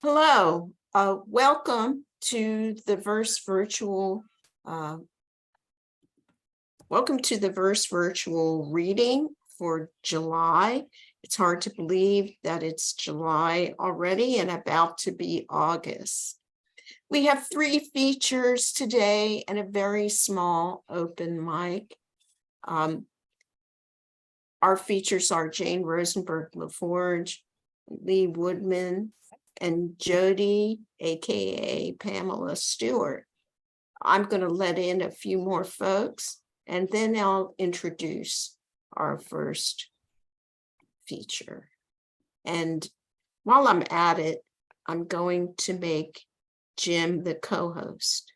Hello, welcome to the Verse Virtual. Welcome to the Verse Virtual reading for July. It's hard to believe that it's July already and about to be August. We have 3 features today and a very small open mic. Our features are Jane Rosenberg LaForge, Lee Woodman, and Jody, aka Pamela Stewart. I'm going to let in a few more folks, and then I'll introduce our first feature. And while I'm at it, I'm going to make Jim the co-host,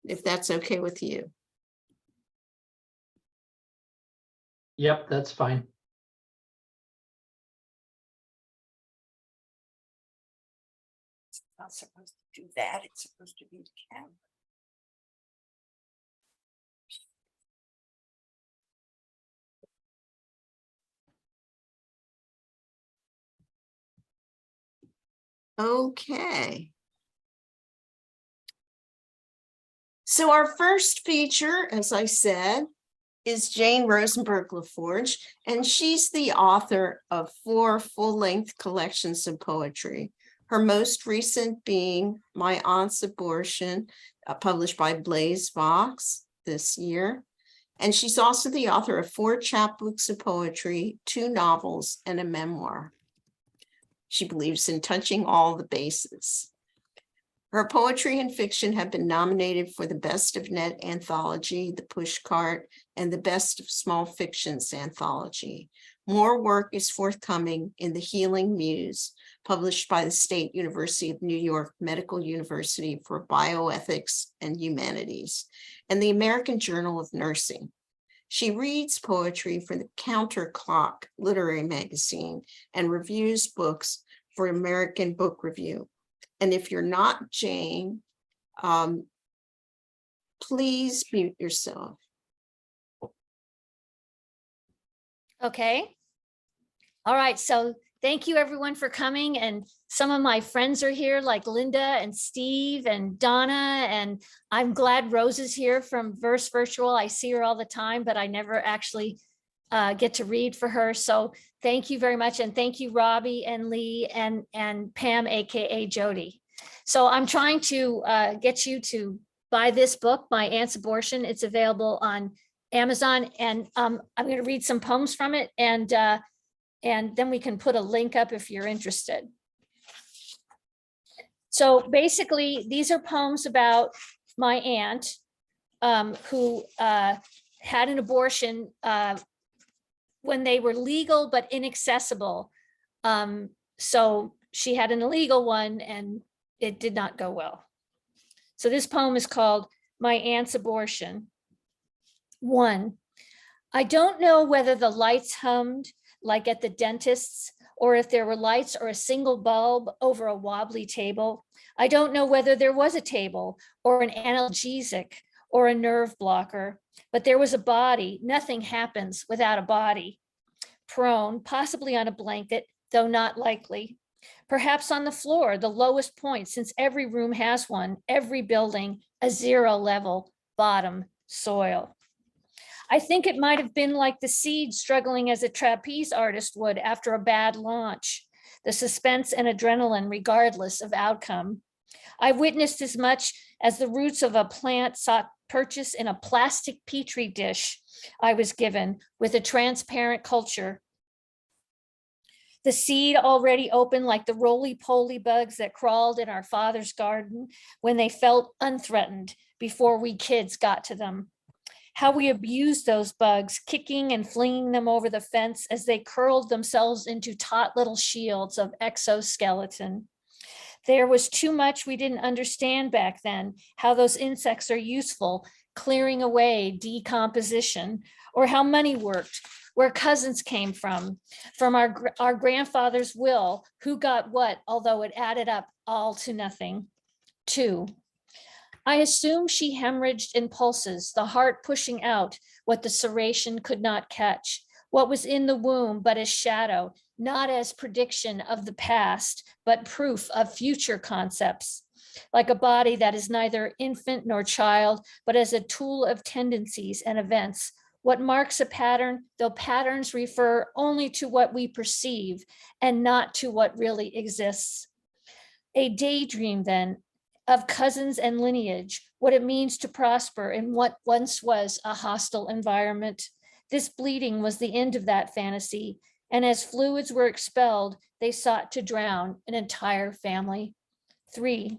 if that's okay with you. Yep, that's fine. Not supposed to do that. It's supposed to be the camera. Okay. So our first feature, as I said, is Jane Rosenberg LaForge, and she's the author of 4 full-length collections of poetry. Her most recent being My Aunt's Abortion, published by Blaze Vox this year. And she's also the author of 4 chapbooks of poetry, 2 novels, and a memoir. She believes in touching all the bases. Her poetry and fiction have been nominated for the Best of Net Anthology, the Pushcart, and the Best of Small Fictions Anthology. More work is forthcoming in The Healing Muse, published by the State University of New York Medical University for Bioethics and Humanities, and the American Journal of Nursing. She reads poetry for the Counterclock literary magazine and reviews books for American Book Review. And if you're not Jane, please mute yourself. Okay. All right. So thank you everyone for coming. And some of my friends are here like Linda and Steve and Donna. And I'm glad Rose is here from Verse Virtual. I see her all the time, but I never actually get to read for her. So thank you very much. And thank you, Robbie and Lee and Pam, AKA Jody. So I'm trying to get you to buy this book, My Aunt's Abortion. It's available on Amazon. And I'm going to read some poems from it. And then we can put a link up if you're interested. So basically, these are poems about my aunt who had an abortion when they were legal but inaccessible. So she had an illegal one and it did not go well. So this poem is called My Aunt's Abortion. 1. I don't know whether the lights hummed like at the dentist's, or if there were lights or a single bulb over a wobbly table. I don't know whether there was a table or an analgesic or a nerve blocker, but there was a body. Nothing happens without a body. Prone, possibly on a blanket, though not likely. Perhaps on the floor, the lowest point, since every room has one, every building, a 0 level bottom soil. I think it might have been like the seed struggling as a trapeze artist would after a bad launch, the suspense and adrenaline regardless of outcome. I witnessed as much as the roots of a plant sought purchase in a plastic petri dish I was given with a transparent culture. The seed already open like the roly-poly bugs that crawled in our father's garden when they felt unthreatened before we kids got to them. How we abused those bugs, kicking and flinging them over the fence as they curled themselves into taut little shields of exoskeleton. There was too much we didn't understand back then, how those insects are useful, clearing away decomposition, or how money worked, where cousins came from our grandfather's will, who got what, although it added up all to nothing. 2. I assume she hemorrhaged in pulses, the heart pushing out what the serration could not catch, What was in the womb but as shadow, not as prediction of the past, but proof of future concepts. Like a body that is neither infant nor child, but as a tool of tendencies and events. What marks a pattern, though patterns refer only to what we perceive and not to what really exists. A daydream, then, of cousins and lineage, what it means to prosper in what once was a hostile environment. This bleeding was the end of that fantasy, and as fluids were expelled, they sought to drown an entire family. 3.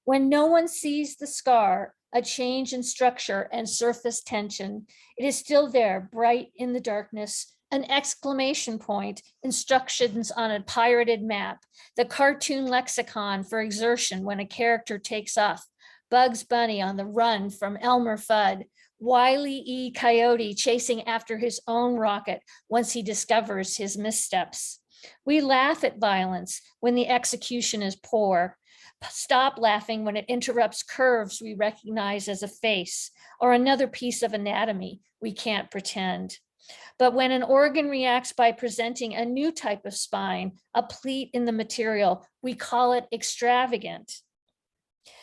When no one sees the scar, a change in structure and surface tension, it is still there, bright in the darkness, an exclamation point, instructions on a pirated map, the cartoon lexicon for exertion when a character takes off, Bugs Bunny on the run from Elmer Fudd, Wile E. Coyote chasing after his own rocket once he discovers his missteps. We laugh at violence when the execution is poor. Stop laughing when it interrupts curves we recognize as a face or another piece of anatomy we can't pretend. But when an organ reacts by presenting a new type of spine, a pleat in the material, we call it extravagant,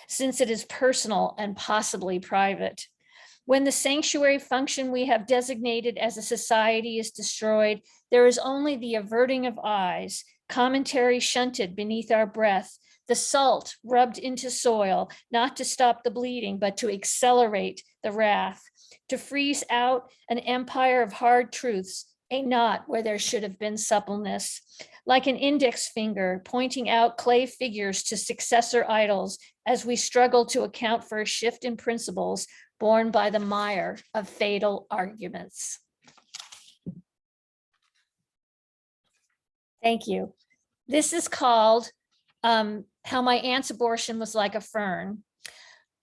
since it is personal and possibly private. When the sanctuary function we have designated as a society is destroyed, there is only the averting of eyes, commentary shunted beneath our breath, the salt rubbed into soil, not to stop the bleeding, but to accelerate the wrath, to freeze out an empire of hard truths, a knot where there should have been suppleness, like an index finger pointing out clay figures to successor idols as we struggle to account for a shift in principles born by the mire of fatal arguments. Thank you. This is called How My Aunt's Abortion Was Like a Fern.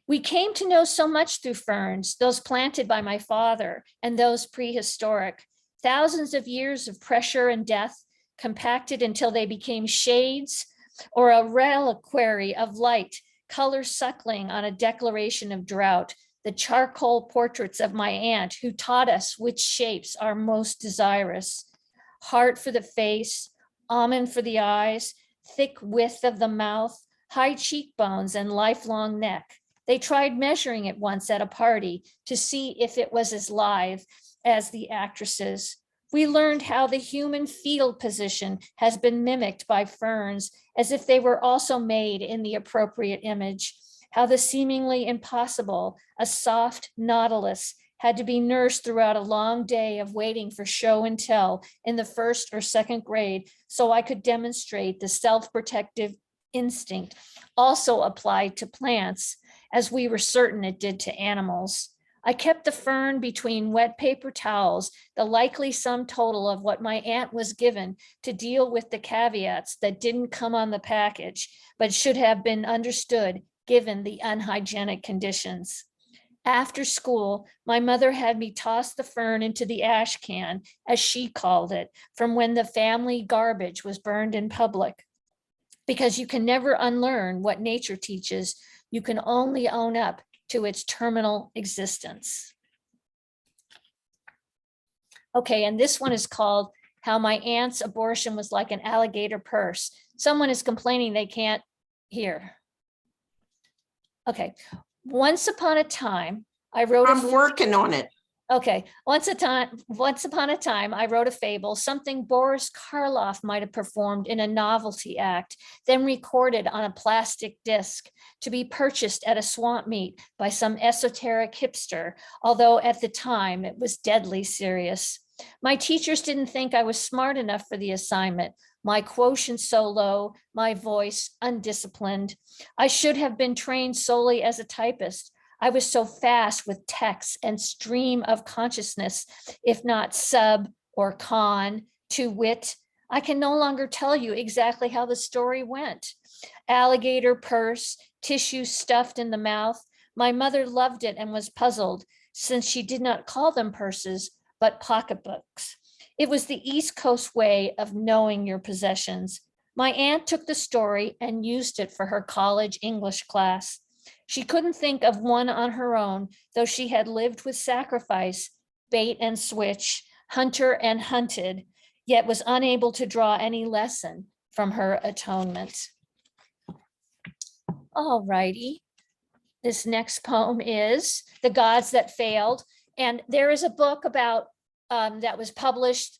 We came to know so much through ferns, those planted by my father and those prehistoric, thousands of years of pressure and death compacted until they became shades or a reliquary of light, color suckling on a declaration of drought, the charcoal portraits of my aunt who taught us which shapes are most desirous. Heart for the face, almond for the eyes, thick width of the mouth, high cheekbones and lifelong neck. They tried measuring it once at a party to see if it was as lithe as the actresses. We learned how the human fetal position has been mimicked by ferns as if they were also made in the appropriate image, how the seemingly impossible, a soft nautilus, had to be nursed throughout a long day of waiting for show and tell in the 1st or 2nd grade, so I could demonstrate the self-protective instinct also applied to plants, as we were certain it did to animals. I kept the fern between wet paper towels, the likely sum total of what my aunt was given to deal with the caveats that didn't come on the package, but should have been understood given the unhygienic conditions. After school, my mother had me toss the fern into the ash can, as she called it, from when the family garbage was burned in public. Because you can never unlearn what nature teaches, you can only own up to its terminal existence. Okay, and this one is called How My Aunt's Abortion Was Like an Alligator Purse. Someone is complaining they can't hear. Okay, once upon a time, I wrote I'm working on it. Okay, once upon a time, I wrote a fable, something Boris Karloff might have performed in a novelty act, then recorded on a plastic disc to be purchased at a swamp meet by some esoteric hipster, although at the time it was deadly serious. My teachers didn't think I was smart enough for the assignment, my quotient so low, my voice undisciplined. I should have been trained solely as a typist. I was so fast with text and stream of consciousness, if not sub or con, to wit. I can no longer tell you exactly how the story went. Alligator purse, tissue stuffed in the mouth. My mother loved it and was puzzled, since she did not call them purses, but pocketbooks. It was the East Coast way of knowing your possessions. My aunt took the story and used it for her college English class. She couldn't think of one on her own, though she had lived with sacrifice, bait and switch, hunter and hunted, yet was unable to draw any lesson from her atonement. All righty. This next poem is The Gods That Failed. And there is a book about that was published,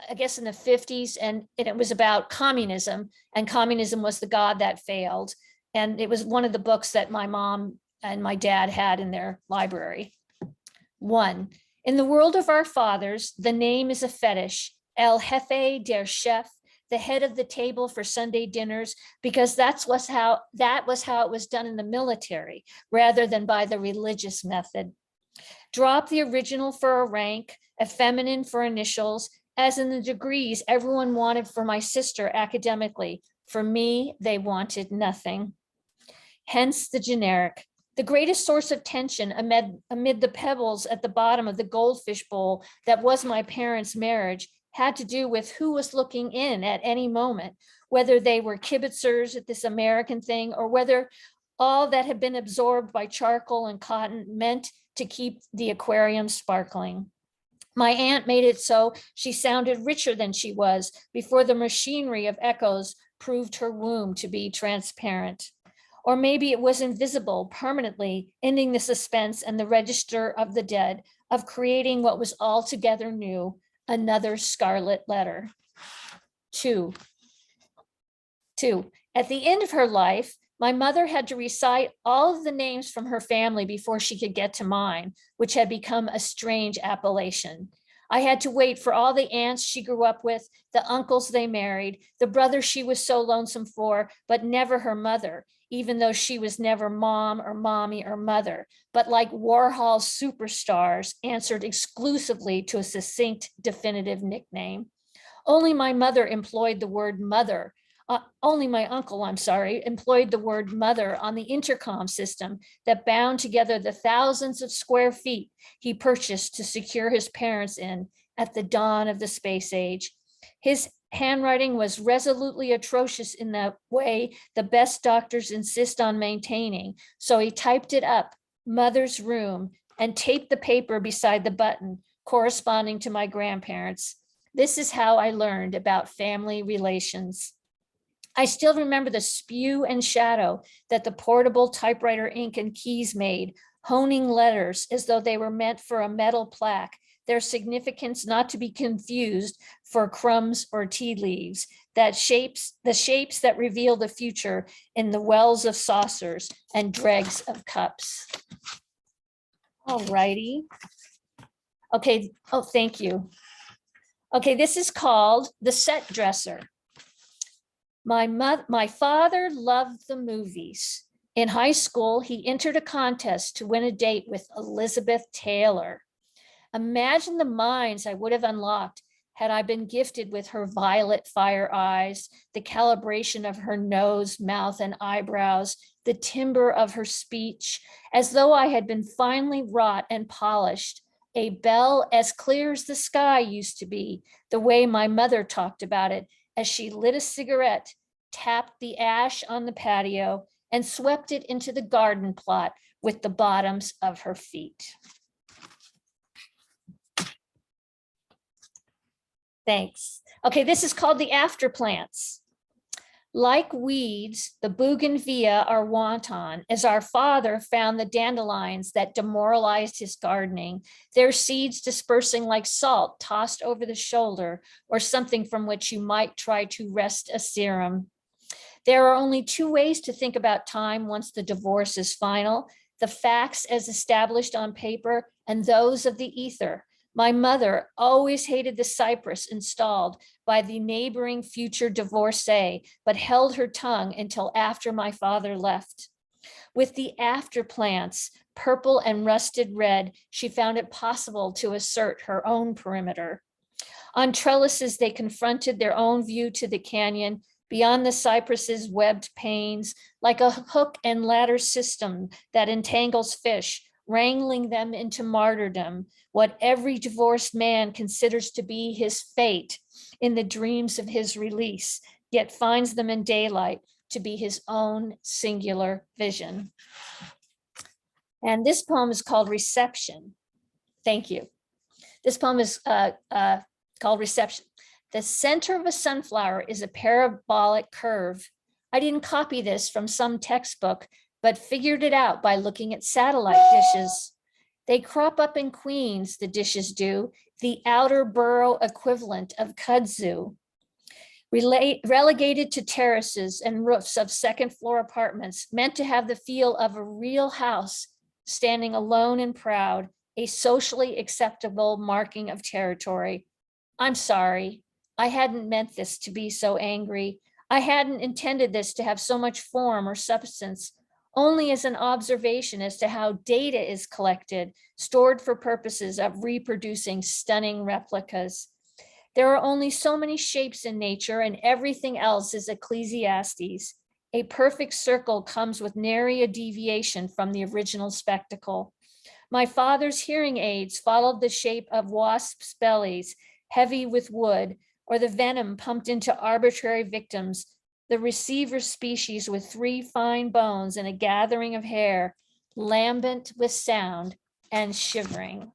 I guess, in the 50s, and it was about communism, and communism was the god that failed. And it was one of the books that my mom and my dad had in their library. 1. In the world of our fathers, the name is a fetish, El Jefe der Chef, the head of the table for Sunday dinners, because that was how it was done in the military, rather than by the religious method. Drop the original for a rank, a feminine for initials, as in the degrees everyone wanted for my sister academically. For me, they wanted nothing. Hence the generic. The greatest source of tension amid the pebbles at the bottom of the goldfish bowl that was my parents' marriage had to do with who was looking in at any moment, whether they were kibitzers at this American thing, or whether all that had been absorbed by charcoal and cotton meant to keep the aquarium sparkling. My aunt made it so she sounded richer than she was before the machinery of echoes proved her womb to be transparent. Or maybe it was invisible permanently, ending the suspense and the register of the dead, of creating what was altogether new, another scarlet letter. 2. At the end of her life, my mother had to recite all of the names from her family before she could get to mine, which had become a strange appellation. I had to wait for all the aunts she grew up with, the uncles they married, the brother she was so lonesome for, but never her mother, even though she was never mom or mommy or mother, but like Warhol superstars, answered exclusively to a succinct, definitive nickname. Only my mother employed the word mother. Only my uncle, employed the word mother on the intercom system that bound together the thousands of square feet he purchased to secure his parents in at the dawn of the space age. His handwriting was resolutely atrocious in the way the best doctors insist on maintaining, so he typed it up, mother's room, and taped the paper beside the button corresponding to my grandparents. This is how I learned about family relations. I still remember the spew and shadow that the portable typewriter ink and keys made, honing letters as though they were meant for a metal plaque, their significance not to be confused for crumbs or tea leaves, the shapes that reveal the future in the wells of saucers and dregs of cups. All righty. Okay, oh, thank you. Okay, this is called The Set Dresser. My father loved the movies. In high school, he entered a contest to win a date with Elizabeth Taylor. Imagine the minds I would have unlocked had I been gifted with her violet fire eyes, the calibration of her nose, mouth, and eyebrows, the timbre of her speech, as though I had been finely wrought and polished, a belle as clear as the sky used to be, the way my mother talked about it, as she lit a cigarette, tapped the ash on the patio, and swept it into the garden plot with the bottoms of her feet. Thanks. Okay, this is called The Afterplants. Like weeds, the bougainvillea are wanton, as our father found the dandelions that demoralized his gardening, their seeds dispersing like salt tossed over the shoulder, or something from which you might try to wrest a serum. There are only two ways to think about time once the divorce is final: the facts as established on paper and those of the ether. My mother always hated the cypress installed by the neighboring future divorcee, but held her tongue until after my father left. With the afterplants, purple and rusted red, she found it possible to assert her own perimeter. On trellises, they confronted their own view to the canyon, beyond the cypress's webbed panes, like a hook and ladder system that entangles fish, wrangling them into martyrdom, what every divorced man considers to be his fate in the dreams of his release, yet finds them in daylight to be his own singular vision. And this poem is called Reception. Thank you. This poem is called Reception. The center of a sunflower is a parabolic curve. I didn't copy this from some textbook, but figured it out by looking at satellite dishes. They crop up in Queens, the dishes do, the outer borough equivalent of kudzu. Relegated to terraces and roofs of second floor apartments, meant to have the feel of a real house, standing alone and proud, a socially acceptable marking of territory. I'm sorry, I hadn't meant this to be so angry. I hadn't intended this to have so much form or substance, only as an observation as to how data is collected, stored for purposes of reproducing stunning replicas. There are only so many shapes in nature, and everything else is Ecclesiastes. A perfect circle comes with nary a deviation from the original spectacle. My father's hearing aids followed the shape of wasps' bellies, heavy with wood, or the venom pumped into arbitrary victims, the receiver species with 3 fine bones and a gathering of hair, lambent with sound and shivering.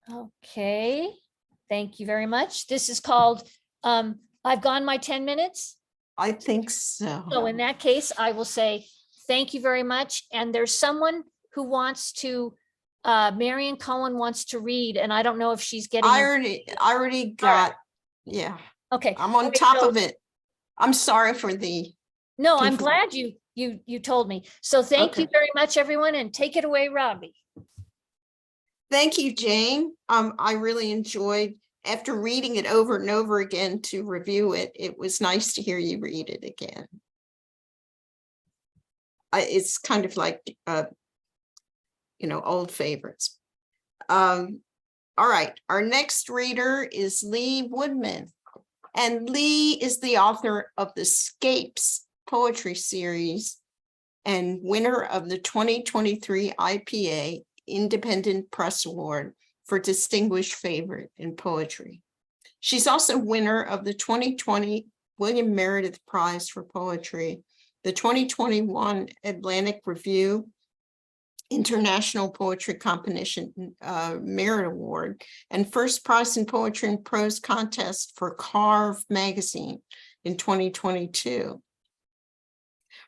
Okay, thank you very much. This is called, I've gone my 10 minutes. I think so. So in that case, I will say, thank you very much. And there's someone who wants to, Marion Cohen wants to read, and I don't know if she's getting. I already got, yeah, Okay. I'm on Okay, top so- of it. I'm sorry for the, No, I'm Confu- glad you told me. So thank you Okay. very much, everyone, and take it away, Robbie. thank you, Jane. I really enjoyed, after reading it over and over again to review it, it was nice to hear you read it again. It's kind of like, old favorites. All right, our next reader is Lee Woodman. And Lee is the author of the Scapes poetry series and winner of the 2023 IPA Independent Press Award for Distinguished Favorite in Poetry. She's also winner of the 2020 William Meredith Prize for Poetry, the 2021 Atlantic Review International Poetry Competition Merit Award, and first prize in Poetry and Prose Contest for Carve magazine in 2022.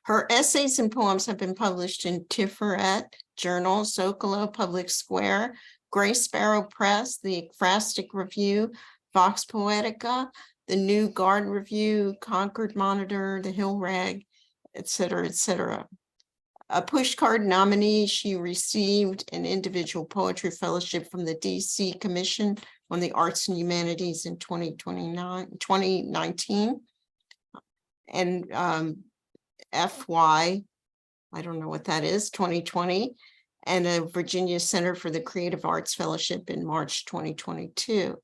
Her essays and poems have been published in Tiferet Journal, Zocalo, Public Square, Gray Sparrow Press, the Ekphrastic Review, Vox Poetica, the New Guard Review, Concord Monitor, the Hill Rag, etc., etc. A pushcard nominee, she received an individual poetry fellowship from the DC Commission on the Arts and Humanities in 2019. And FY, I don't know what that is, 2020, and a Virginia Center for the Creative Arts Fellowship in March 2022.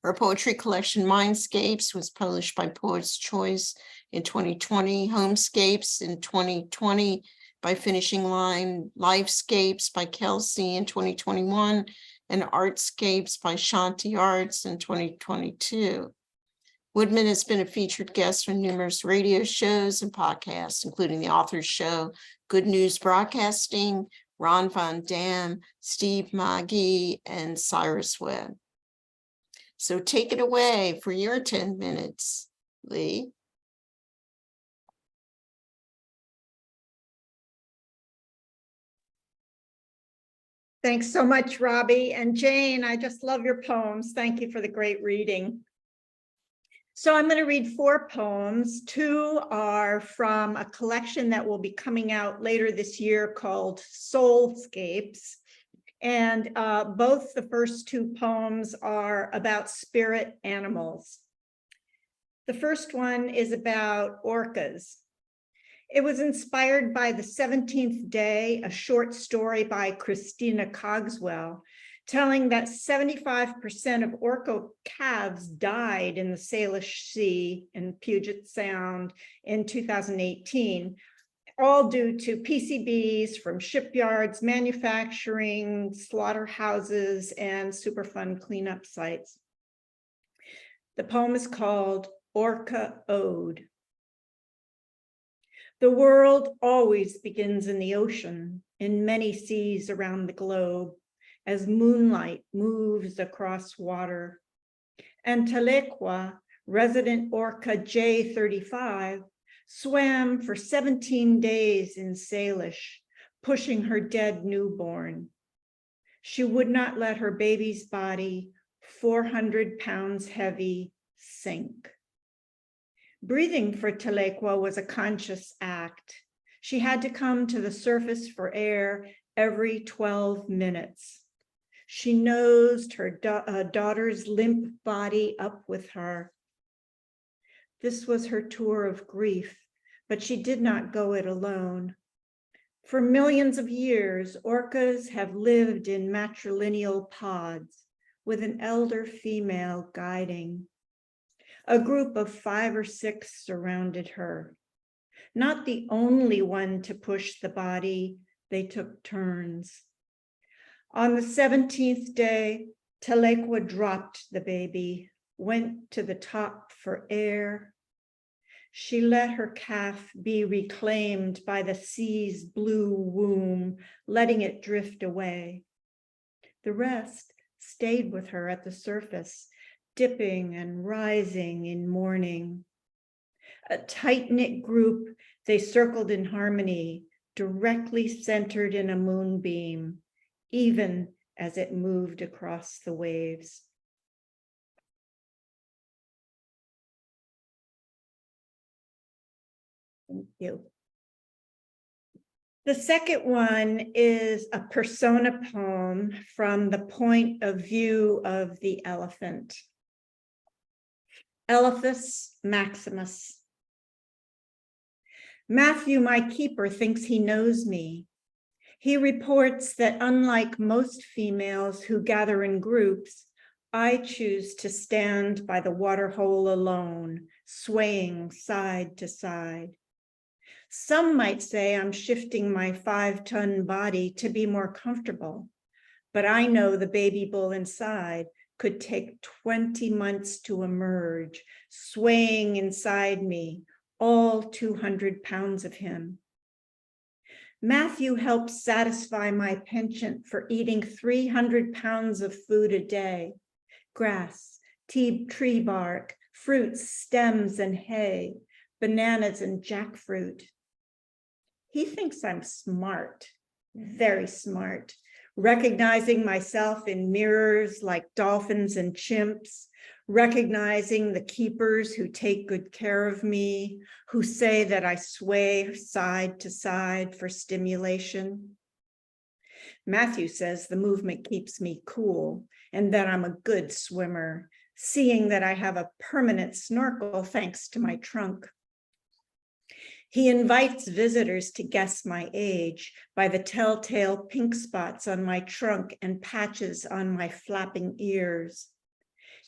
Her poetry collection, Mindscapes, was published by Poets' Choice in 2020, Homescapes in 2020 by Finishing Line, Lifescapes by Kelsey in 2021, and Artscapes by Shanti Arts in 2022. Woodman has been a featured guest on numerous radio shows and podcasts, including The Author's Show, Good News Broadcasting, Ron Von Dam, Steve Maggi, and Cyrus Webb. So take it away for your 10 minutes, Lee. Thanks so much, Robbie. And Jane, I just love your poems. Thank you for the great reading. So I'm going to read 4 poems. 2 are from a collection that will be coming out later this year called Soulscapes. And both the first 2 poems are about spirit animals. The first one is about orcas. It was inspired by The 17th Day, a short story by Christina Cogswell, telling that 75% of orca calves died in the Salish Sea in Puget Sound in 2018, all due to PCBs from shipyards, manufacturing, slaughterhouses, and Superfund cleanup sites. The poem is called Orca Ode. The world always begins in the ocean, in many seas around the globe, as moonlight moves across water. And Telequa, resident orca J35, swam for 17 days in Salish, pushing her dead newborn. She would not let her baby's body, 400 pounds heavy, sink. Breathing for Telequa was a conscious act. She had to come to the surface for air every 12 minutes. She nosed her daughter's limp body up with her. This was her tour of grief, but she did not go it alone. For millions of years, orcas have lived in matrilineal pods with an elder female guiding. A group of 5 or 6 surrounded her. Not the only one to push the body, they took turns. On the 17th day, Telequa dropped the baby, went to the top for air. She let her calf be reclaimed by the sea's blue womb, letting it drift away. The rest stayed with her at the surface, dipping and rising in mourning. A tight-knit group, they circled in harmony, directly centered in a moonbeam, even as it moved across the waves. Thank you. The second one is a persona poem from the point of view of the elephant. Elephas Maximus. Matthew, my keeper, thinks he knows me. He reports that unlike most females who gather in groups, I choose to stand by the waterhole alone, swaying side to side. Some might say I'm shifting my 5-ton body to be more comfortable, but I know the baby bull inside could take 20 months to emerge, swaying inside me, all 200 pounds of him. Matthew helps satisfy my penchant for eating 300 pounds of food a day, grass, tree bark, fruits, stems, and hay, bananas and jackfruit. He thinks I'm smart, very smart, recognizing myself in mirrors like dolphins and chimps, recognizing the keepers who take good care of me, who say that I sway side to side for stimulation. Matthew says the movement keeps me cool and that I'm a good swimmer, seeing that I have a permanent snorkel thanks to my trunk. He invites visitors to guess my age by the telltale pink spots on my trunk and patches on my flapping ears.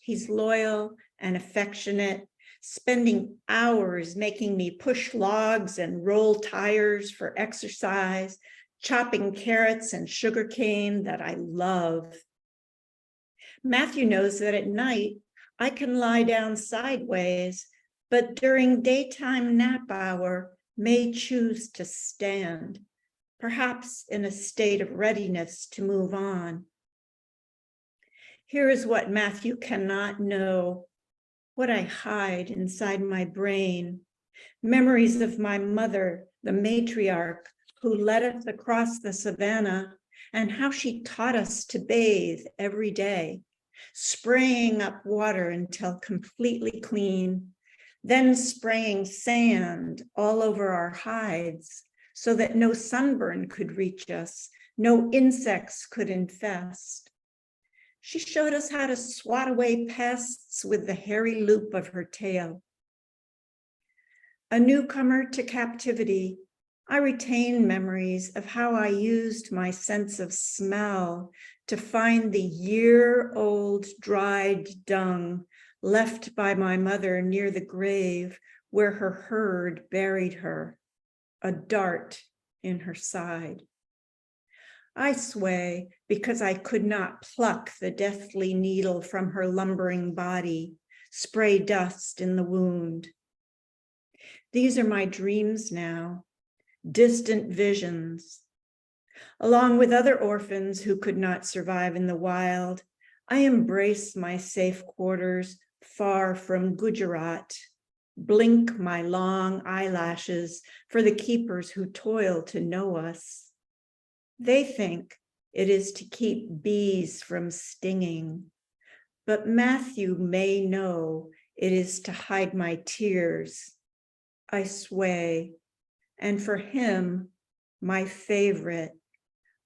He's loyal and affectionate, spending hours making me push logs and roll tires for exercise, chopping carrots and sugarcane that I love. Matthew knows that at night I can lie down sideways, but during daytime nap hour, may choose to stand, perhaps in a state of readiness to move on. Here is what Matthew cannot know, what I hide inside my brain, memories of my mother, the matriarch, who led us across the savannah, and how she taught us to bathe every day, spraying up water until completely clean, then spraying sand all over our hides so that no sunburn could reach us, no insects could infest. She showed us how to swat away pests with the hairy loop of her tail. A newcomer to captivity, I retain memories of how I used my sense of smell to find the year-old dried dung left by my mother near the grave where her herd buried her, a dart in her side. I sway because I could not pluck the deathly needle from her lumbering body, spray dust in the wound. These are my dreams now, distant visions. Along with other orphans who could not survive in the wild, I embrace my safe quarters far from Gujarat, blink my long eyelashes for the keepers who toil to know us. They think it is to keep bees from stinging, but Matthew may know it is to hide my tears. I sway, and for him, my favorite,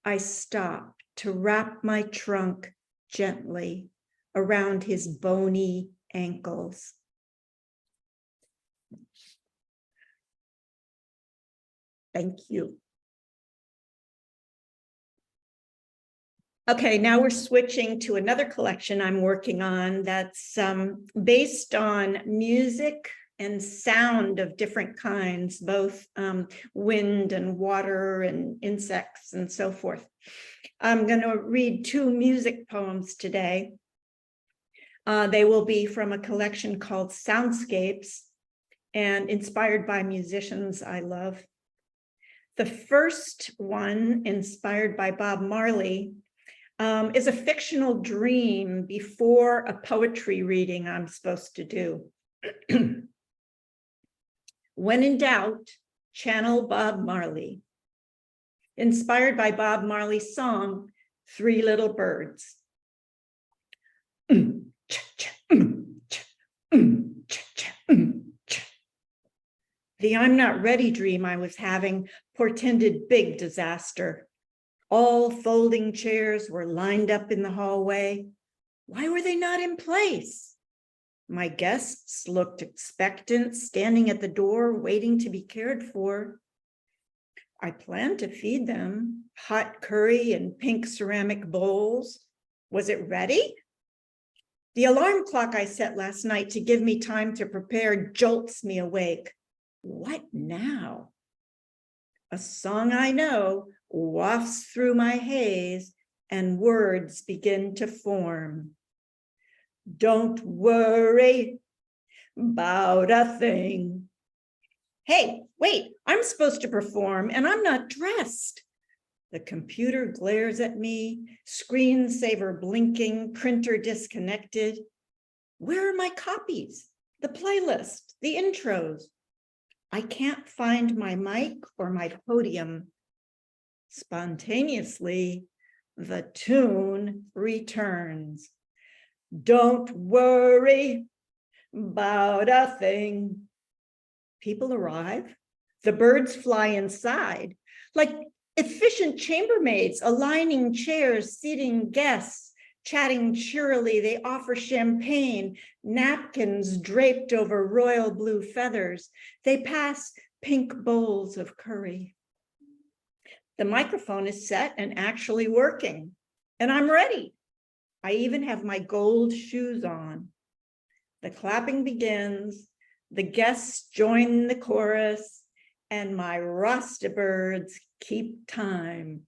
I stop to wrap my trunk gently around his bony ankles. Thank you. Okay, now we're switching to another collection I'm working on that's based on music and sound of different kinds, both wind and water and insects and so forth. I'm going to read 2 music poems today. They will be from a collection called Soundscapes and inspired by musicians I love. The first one, inspired by Bob Marley, is a fictional dream before a poetry reading I'm supposed to do. When in doubt, channel Bob Marley. Inspired by Bob Marley's song, Three Little Birds. The I'm not ready dream I was having portended big disaster. All folding chairs were lined up in the hallway. Why were they not in place? My guests looked expectant, standing at the door, waiting to be cared for. I planned to feed them hot curry in pink ceramic bowls. Was it ready? The alarm clock I set last night to give me time to prepare jolts me awake. What now? A song I know wafts through my haze and words begin to form. Don't worry about a thing. Hey, wait, I'm supposed to perform and I'm not dressed. The computer glares at me, screensaver blinking, printer disconnected. Where are my copies, the playlist, the intros? I can't find my mic or my podium. Spontaneously, the tune returns. Don't worry about a thing. People arrive. The birds fly inside, like efficient chambermaids aligning chairs, seating guests, chatting cheerily. They offer champagne, napkins draped over royal blue feathers. They pass pink bowls of curry. The microphone is set and actually working, and I'm ready. I even have my gold shoes on. The clapping begins. The guests join the chorus, and my Rasta birds keep time.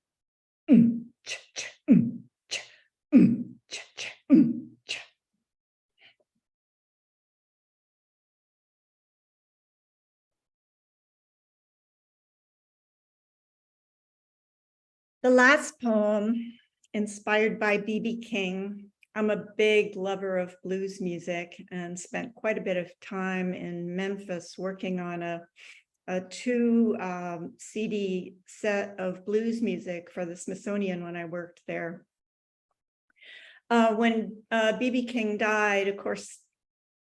The last poem, inspired by B.B. King. I'm a big lover of blues music and spent quite a bit of time in Memphis working on a 2 CD set of blues music for the Smithsonian when I worked there. When B.B. King died, of course,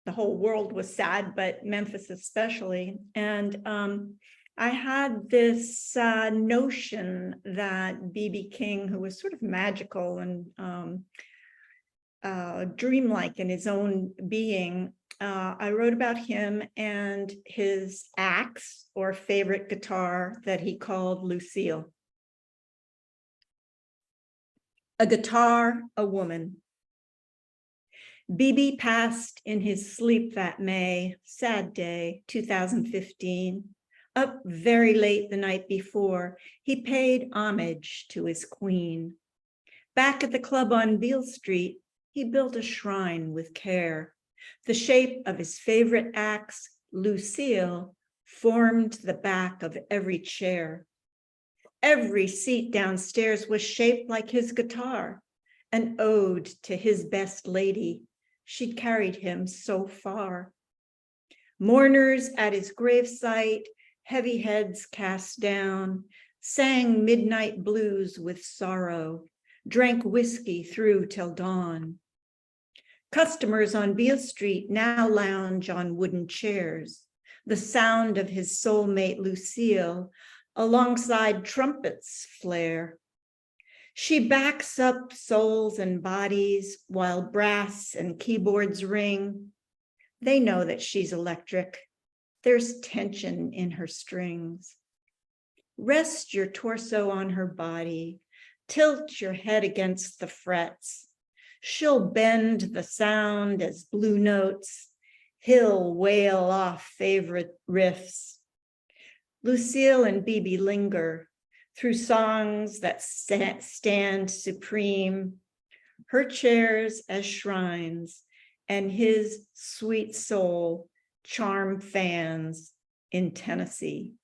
the whole world was sad, but Memphis especially. And I had this notion that B.B. King, who was sort of magical and dreamlike in his own being, I wrote about him and his axe or favorite guitar that he called Lucille. A guitar, a woman. B.B. passed in his sleep that May, sad day, 2015. Up very late the night before, he paid homage to his queen. Back at the club on Beale Street, he built a shrine with care. The shape of his favorite axe, Lucille, formed the back of every chair. Every seat downstairs was shaped like his guitar, an ode to his best lady. She'd carried him so far. Mourners at his gravesite, heavy heads cast down, sang midnight blues with sorrow, drank whiskey through till dawn. Customers on Beale Street now lounge on wooden chairs, the sound of his soulmate Lucille alongside trumpets flare. She backs up souls and bodies while brass and keyboards ring. They know that she's electric. There's tension in her strings. Rest your torso on her body. Tilt your head against the frets. She'll bend the sound as blue notes. He'll wail off favorite riffs. Lucille and Bibi linger through songs that stand supreme, her chairs as shrines, and his sweet soul charm fans in Tennessee.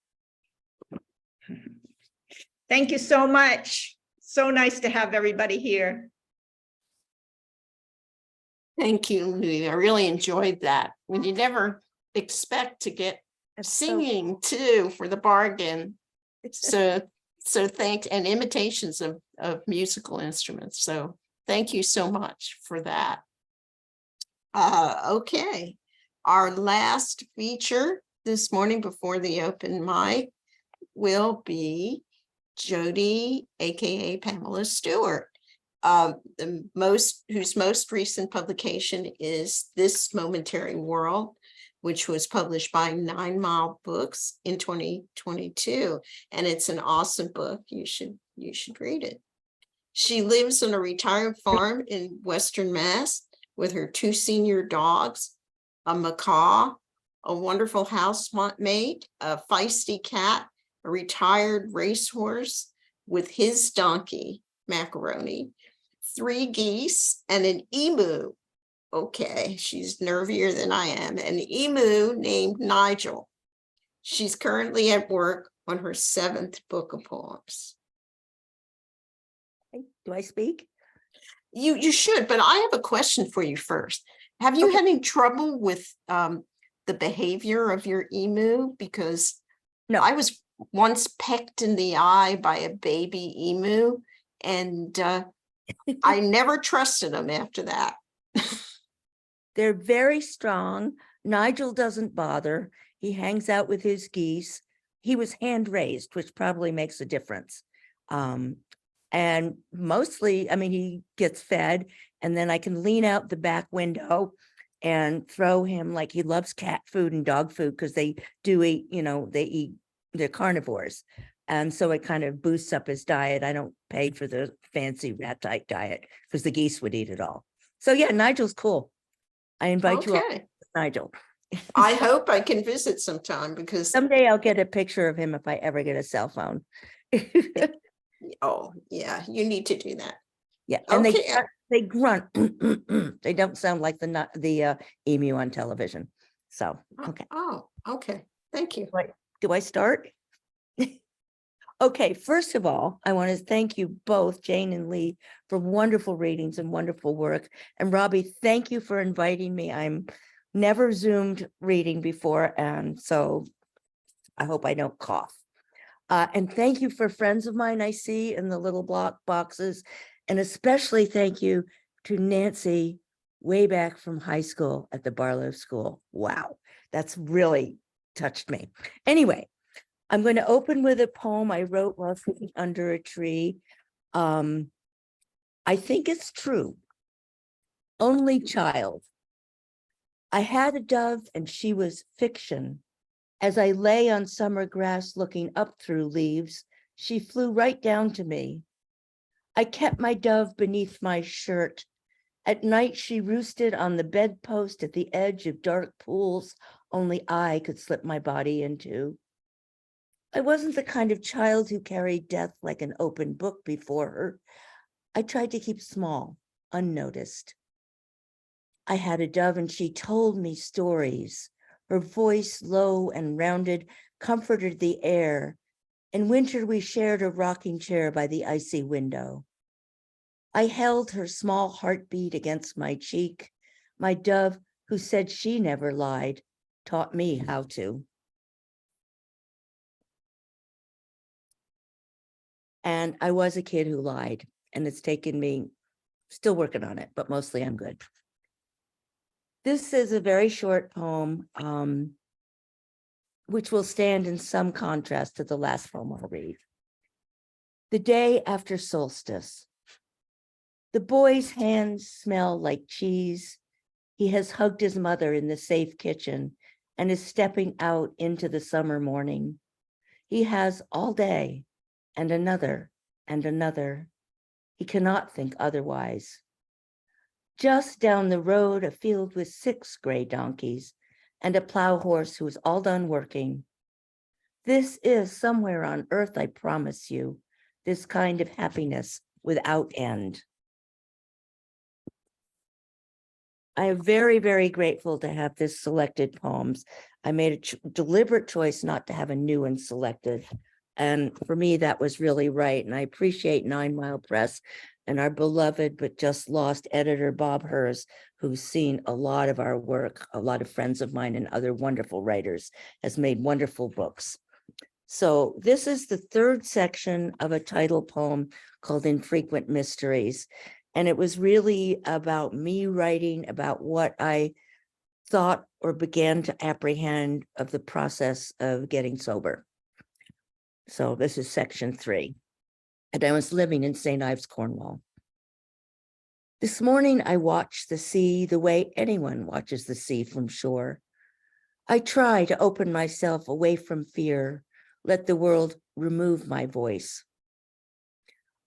Thank you so much. So nice to have everybody here. Thank you, Louie. I really enjoyed that. When you never expect to get singing too for the bargain. So thanks, and imitations of musical instruments. So thank you so much for that. Okay, our last feature this morning before the open mic will be Jody, aka Pamela Stewart. Whose most recent publication is This Momentary World, which was published by 9 Mile Books in 2022. And it's an awesome book. You should read it. She lives on a retired farm in Western Mass with her 2 senior dogs, a macaw, a wonderful housemate, a feisty cat, a retired racehorse with his donkey, Macaroni, 3 geese, and an emu. Okay, she's nervier than I am. An emu named Nigel. She's currently at work on her 7th book of poems. Do I speak? You should, but I have a question for you first. Have you had any trouble with the behavior of your emu? Because No. I was once pecked in the eye by a baby emu, and I never trusted them after that. They're very strong. Nigel doesn't bother. He hangs out with his geese. He was hand raised, which probably makes a difference. And mostly, I mean, he gets fed, and then I can lean out the back window and throw him, like, he loves cat food and dog food because they do eat, they're carnivores. And so it kind of boosts up his diet. I don't pay for the fancy rat type diet because the geese would eat it all. So yeah, Nigel's cool. I invite you all, Okay, Nigel. I hope I can visit sometime because Someday I'll get a picture of him if I ever get a cell phone. oh yeah, you need to do that. Yeah, and Okay. they grunt. They don't sound like the emu on television. So, okay. Oh, okay. Thank you. Do I start? Okay, first of all, I want to thank you both, Jane and Lee, for wonderful readings and wonderful work. And Robbie, thank you for inviting me. I'm never Zoomed reading before, and so I hope I don't cough. And thank you for friends of mine I see in the little block boxes. And especially thank you to Nancy way back from high school at the Barlow School. Wow, that's really touched me. Anyway, I'm going to open with a poem I wrote while sitting under a tree. I think it's true. Only child. I had a dove and she was fiction. As I lay on summer grass looking up through leaves, she flew right down to me. I kept my dove beneath my shirt. At night, she roosted on the bedpost at the edge of dark pools only I could slip my body into. I wasn't the kind of child who carried death like an open book before her. I tried to keep small, unnoticed. I had a dove and she told me stories. Her voice, low and rounded, comforted the air. In winter, we shared a rocking chair by the icy window. I held her small heartbeat against my cheek. My dove, who said she never lied, taught me how to. And I was a kid who lied, and it's taken me, still working on it, but mostly I'm good. This is a very short poem, which will stand in some contrast to the last poem I'll read. The day after solstice. The boy's hands smell like cheese. He has hugged his mother in the safe kitchen and is stepping out into the summer morning. He has all day and another and another. He cannot think otherwise. Just down the road, a field with 6 gray donkeys and a plow horse who is all done working. This is somewhere on earth, I promise you, this kind of happiness without end. I am very, very grateful to have this selected poems. I made a deliberate choice not to have a new one selected. And for me, that was really right. And I appreciate 9 Mile Press and our beloved but just lost editor, Bob Hers, who's seen a lot of our work. A lot of friends of mine and other wonderful writers has made wonderful books. So this is the 3rd section of a title poem called Infrequent Mysteries. And it was really about me writing about what I thought or began to apprehend of the process of getting sober. So this is section 3. And I was living in St. Ives, Cornwall. This morning, I watched the sea the way anyone watches the sea from shore. I try to open myself away from fear, let the world remove my voice.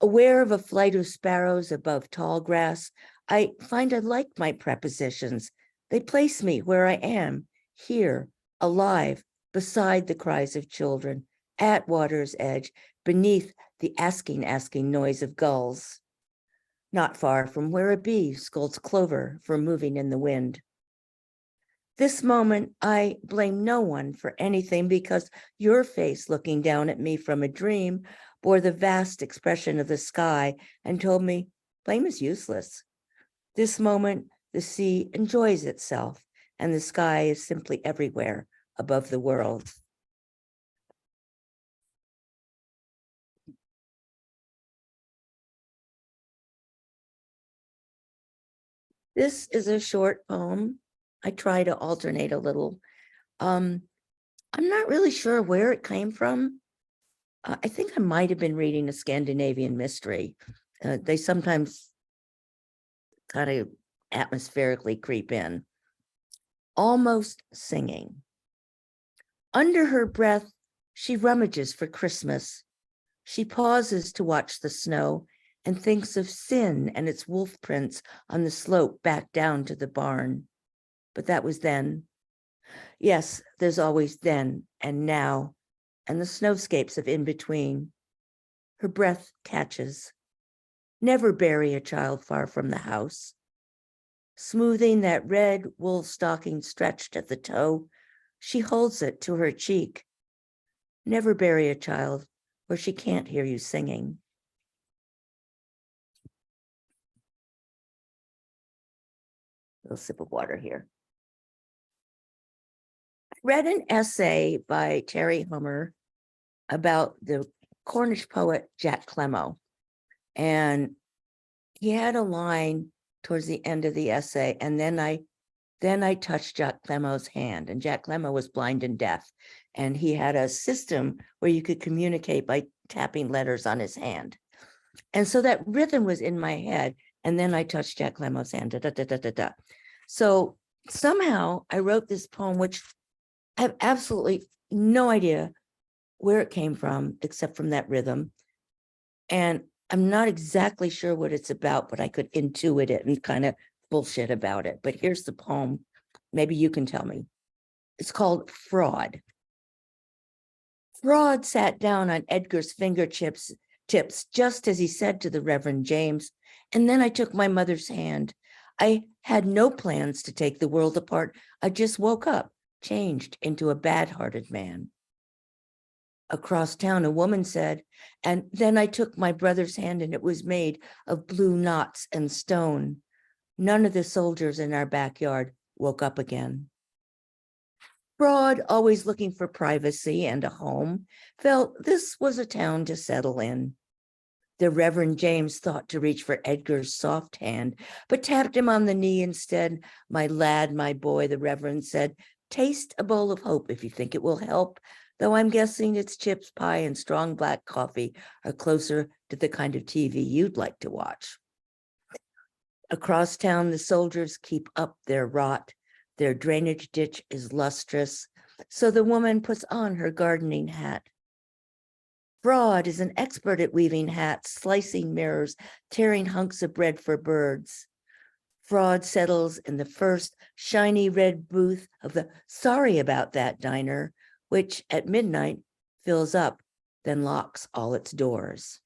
Aware of a flight of sparrows above tall grass, I find I like my prepositions. They place me where I am, here, alive, beside the cries of children, at water's edge, beneath the asking noise of gulls. Not far from where a bee scolds clover for moving in the wind. This moment, I blame no one for anything because your face looking down at me from a dream bore the vast expression of the sky and told me blame is useless. This moment, the sea enjoys itself and the sky is simply everywhere above the world. This is a short poem. I try to alternate a little. I'm not really sure where it came from. I think I might have been reading a Scandinavian mystery. They sometimes kind of atmospherically creep in. Almost singing. Under her breath, she rummages for Christmas. She pauses to watch the snow and thinks of sin and its wolf prints on the slope back down to the barn. But that was then. Yes, there's always then and now, and the snowscapes of in between. Her breath catches. Never bury a child far from the house. Smoothing that red wool stocking stretched at the toe, she holds it to her cheek. Never bury a child where she can't hear you singing. A little sip of water here. I read an essay by Terry Hummer about the Cornish poet Jack Clemmo. And he had a line towards the end of the essay, and then I touched Jack Clemmo's hand, and Jack Clemmo was blind and deaf, and he had a system where you could communicate by tapping letters on his hand. And so that rhythm was in my head, and then I touched Jack Clemmo's hand, da, da, da, da, da, da. So somehow I wrote this poem, which I have absolutely no idea where it came from, except from that rhythm. And I'm not exactly sure what it's about, but I could intuit it and kind of bullshit about it. But here's the poem. Maybe you can tell me. It's called Fraud. Fraud sat down on Edgar's fingertips, just as he said to the Reverend James, and then I took my mother's hand. I had no plans to take the world apart. I just woke up changed into a bad-hearted man. Across town, a woman said, and then I took my brother's hand and it was made of blue knots and stone. None of the soldiers in our backyard woke up again. Broad, always looking for privacy and a home, felt this was a town to settle in. The Reverend James thought to reach for Edgar's soft hand, but tapped him on the knee instead. My lad, my boy, the Reverend said, taste a bowl of hope if you think it will help, though I'm guessing it's chips, pie, and strong black coffee are closer to the kind of TV you'd like to watch. Across town, the soldiers keep up their rot. Their drainage ditch is lustrous, so the woman puts on her gardening hat. Broad is an expert at weaving hats, slicing mirrors, tearing hunks of bread for birds. Broad settles in the first shiny red booth of the sorry about that diner, which at midnight fills up, then locks all its doors.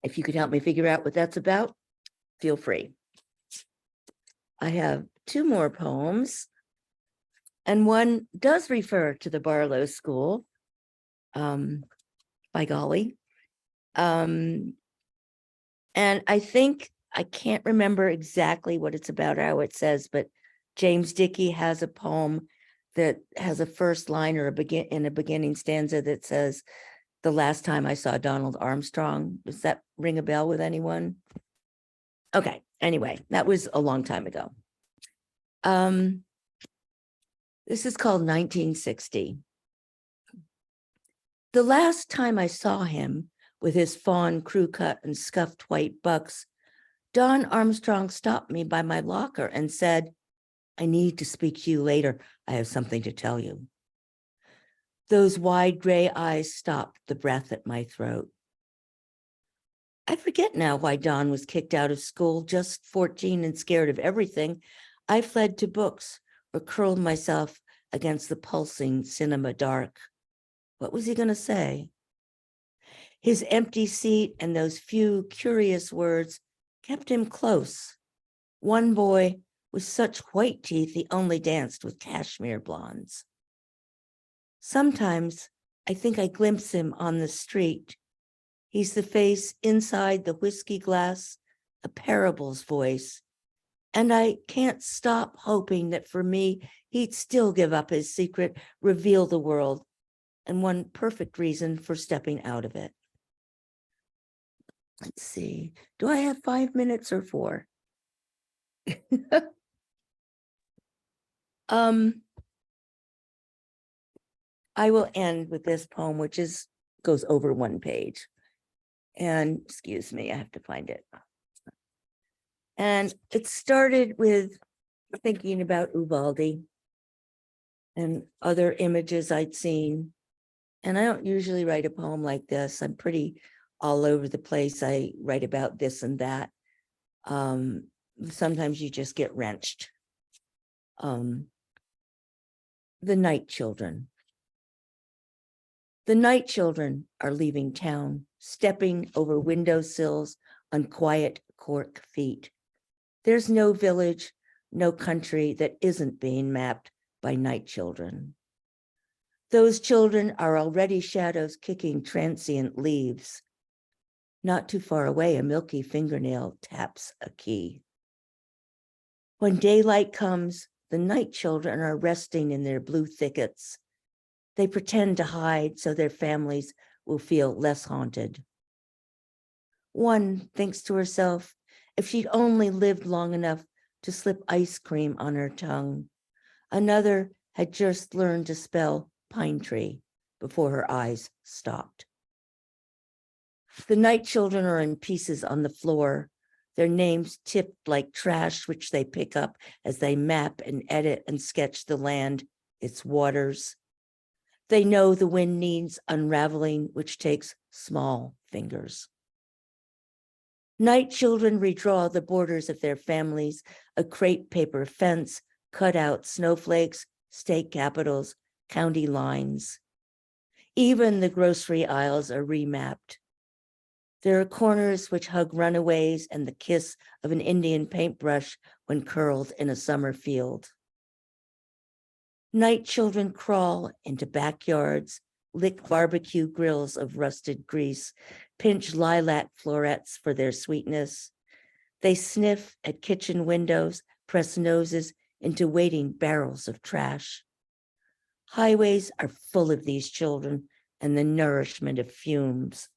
If you could help me figure out what that's about, feel free. I have 2 more poems, and one does refer to the Barlow School, by golly. And I think, I can't remember exactly what it's about or how it says, but James Dickey has a poem that has a first line or in a beginning stanza that says, the last time I saw Donald Armstrong. Does that ring a bell with anyone? Okay, anyway, that was a long time ago. This is called 1960. The last time I saw him with his fawn crew cut and scuffed white bucks, Don Armstrong stopped me by my locker and said, I need to speak to you later. I have something to tell you. Those wide gray eyes stopped the breath at my throat. I forget now why Don was kicked out of school, just 14 and scared of everything. I fled to books or curled myself against the pulsing cinema dark. What was he going to say? His empty seat and those few curious words kept him close. One boy with such white teeth he only danced with cashmere blondes. Sometimes I think I glimpse him on the street. He's the face inside the whiskey glass, a parable's voice. And I can't stop hoping that for me, he'd still give up his secret, reveal the world, and one perfect reason for stepping out of it. Let's see, do I have 5 minutes or 4? I will end with this poem, which goes over 1 page. And excuse me, I have to find it. And it started with thinking about Uvalde and other images I'd seen. And I don't usually write a poem like this. I'm pretty all over the place. I write about this and that. Sometimes you just get wrenched. The night children. The night children are leaving town, stepping over windowsills on quiet cork feet. There's no village, no country that isn't being mapped by night children. Those children are already shadows kicking transient leaves. Not too far away, a milky fingernail taps a key. When daylight comes, the night children are resting in their blue thickets. They pretend to hide so their families will feel less haunted. One thinks to herself, if she'd only lived long enough to slip ice cream on her tongue. Another had just learned to spell pine tree before her eyes stopped. The night children are in pieces on the floor, their names tipped like trash, which they pick up as they map and edit and sketch the land, its waters. They know the wind needs unraveling, which takes small fingers. Night children redraw the borders of their families, a crepe paper fence, cut out snowflakes, state capitals, county lines. Even the grocery aisles are remapped. There are corners which hug runaways and the kiss of an Indian paintbrush when curled in a summer field. Night children crawl into backyards, lick barbecue grills of rusted grease, pinch lilac florets for their sweetness. They sniff at kitchen windows, press noses into waiting barrels of trash. Highways are full of these children and the nourishment of fumes.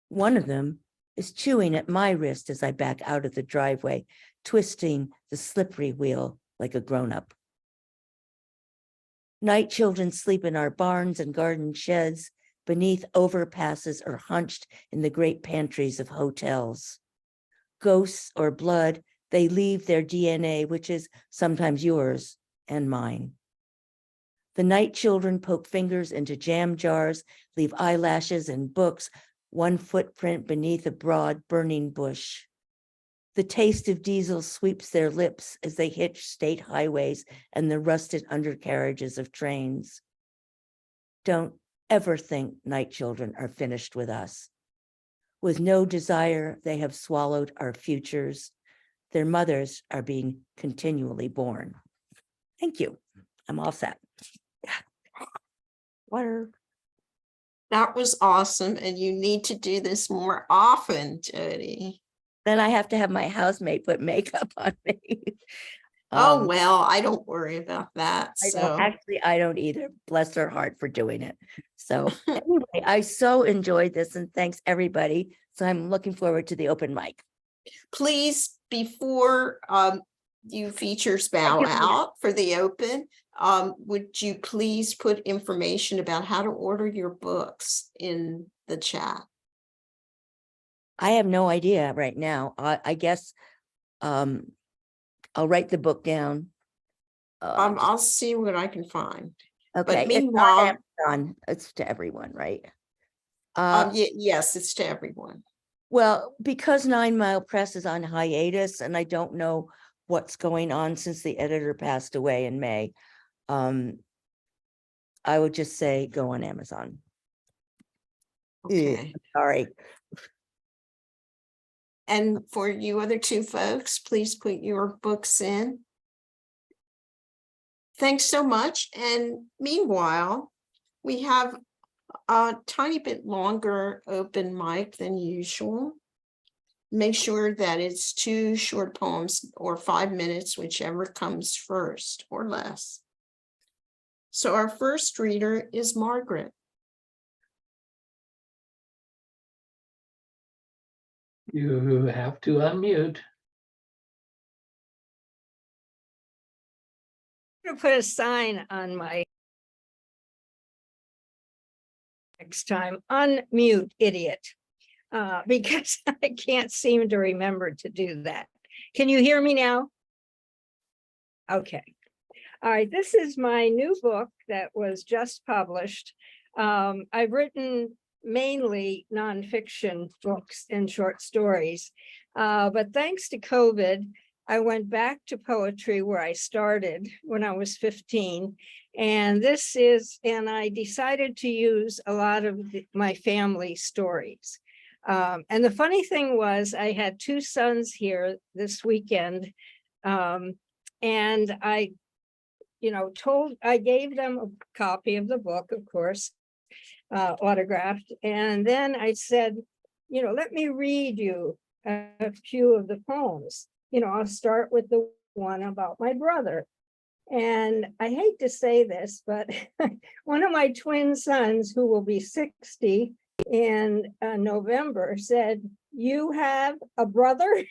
One of them is chewing at my wrist as I back out of the driveway, twisting the slippery wheel like a grown-up. Night children sleep in our barns and garden sheds, beneath overpasses or hunched in the great pantries of hotels. Ghosts or blood, they leave their DNA, which is sometimes yours and mine. The night children poke fingers into jam jars, leave eyelashes and books, one footprint beneath a broad burning bush. The taste of diesel sweeps their lips as they hitch state highways and the rusted undercarriages of trains. Don't ever think night children are finished with us. With no desire, they have swallowed our futures. Their mothers are being continually born. Thank you. I'm all set. Water. That was awesome, and you need to do this more often, Jody. Then I have to have my housemate put makeup on me. Oh, well, I don't worry about that. Actually, I don't either. Bless her heart for doing it. So anyway, I so enjoyed this, and thanks everybody. So I'm looking forward to the open mic. Please, before you features bow out for the open, would you please put information about how to order your books in the chat? I have no idea right now. I guess I'll write the book down. I'll see what I can find. Okay. But meanwhile, it's to everyone, right? yes, it's to everyone. Well, because 9 Mile Press is on hiatus and I don't know what's going on since the editor passed away in May, I would just say go on Amazon. Okay. Sorry. And for you other two folks, please put your books in. Thanks so much. And meanwhile, we have a tiny bit longer open mic than usual. Make sure that it's 2 short poems or 5 minutes, whichever comes first or less. So our first reader is Margaret. You have to unmute. I'm gonna put a sign on my next time, unmute idiot, because I can't seem to remember to do that. Can you hear me now? Okay. All right, this is my new book that was just published. I've written mainly nonfiction books and short stories, but thanks to COVID, I went back to poetry where I started when I was 15. And I decided to use a lot of my family stories. And the funny thing was I had 2 sons here this weekend. And I gave them a copy of the book, of course, autographed. And then I said, let me read you a few of the poems. I'll start with the one about my brother. And I hate to say this, but one of my twin sons, who will be 60 in November, said, "You have a brother?"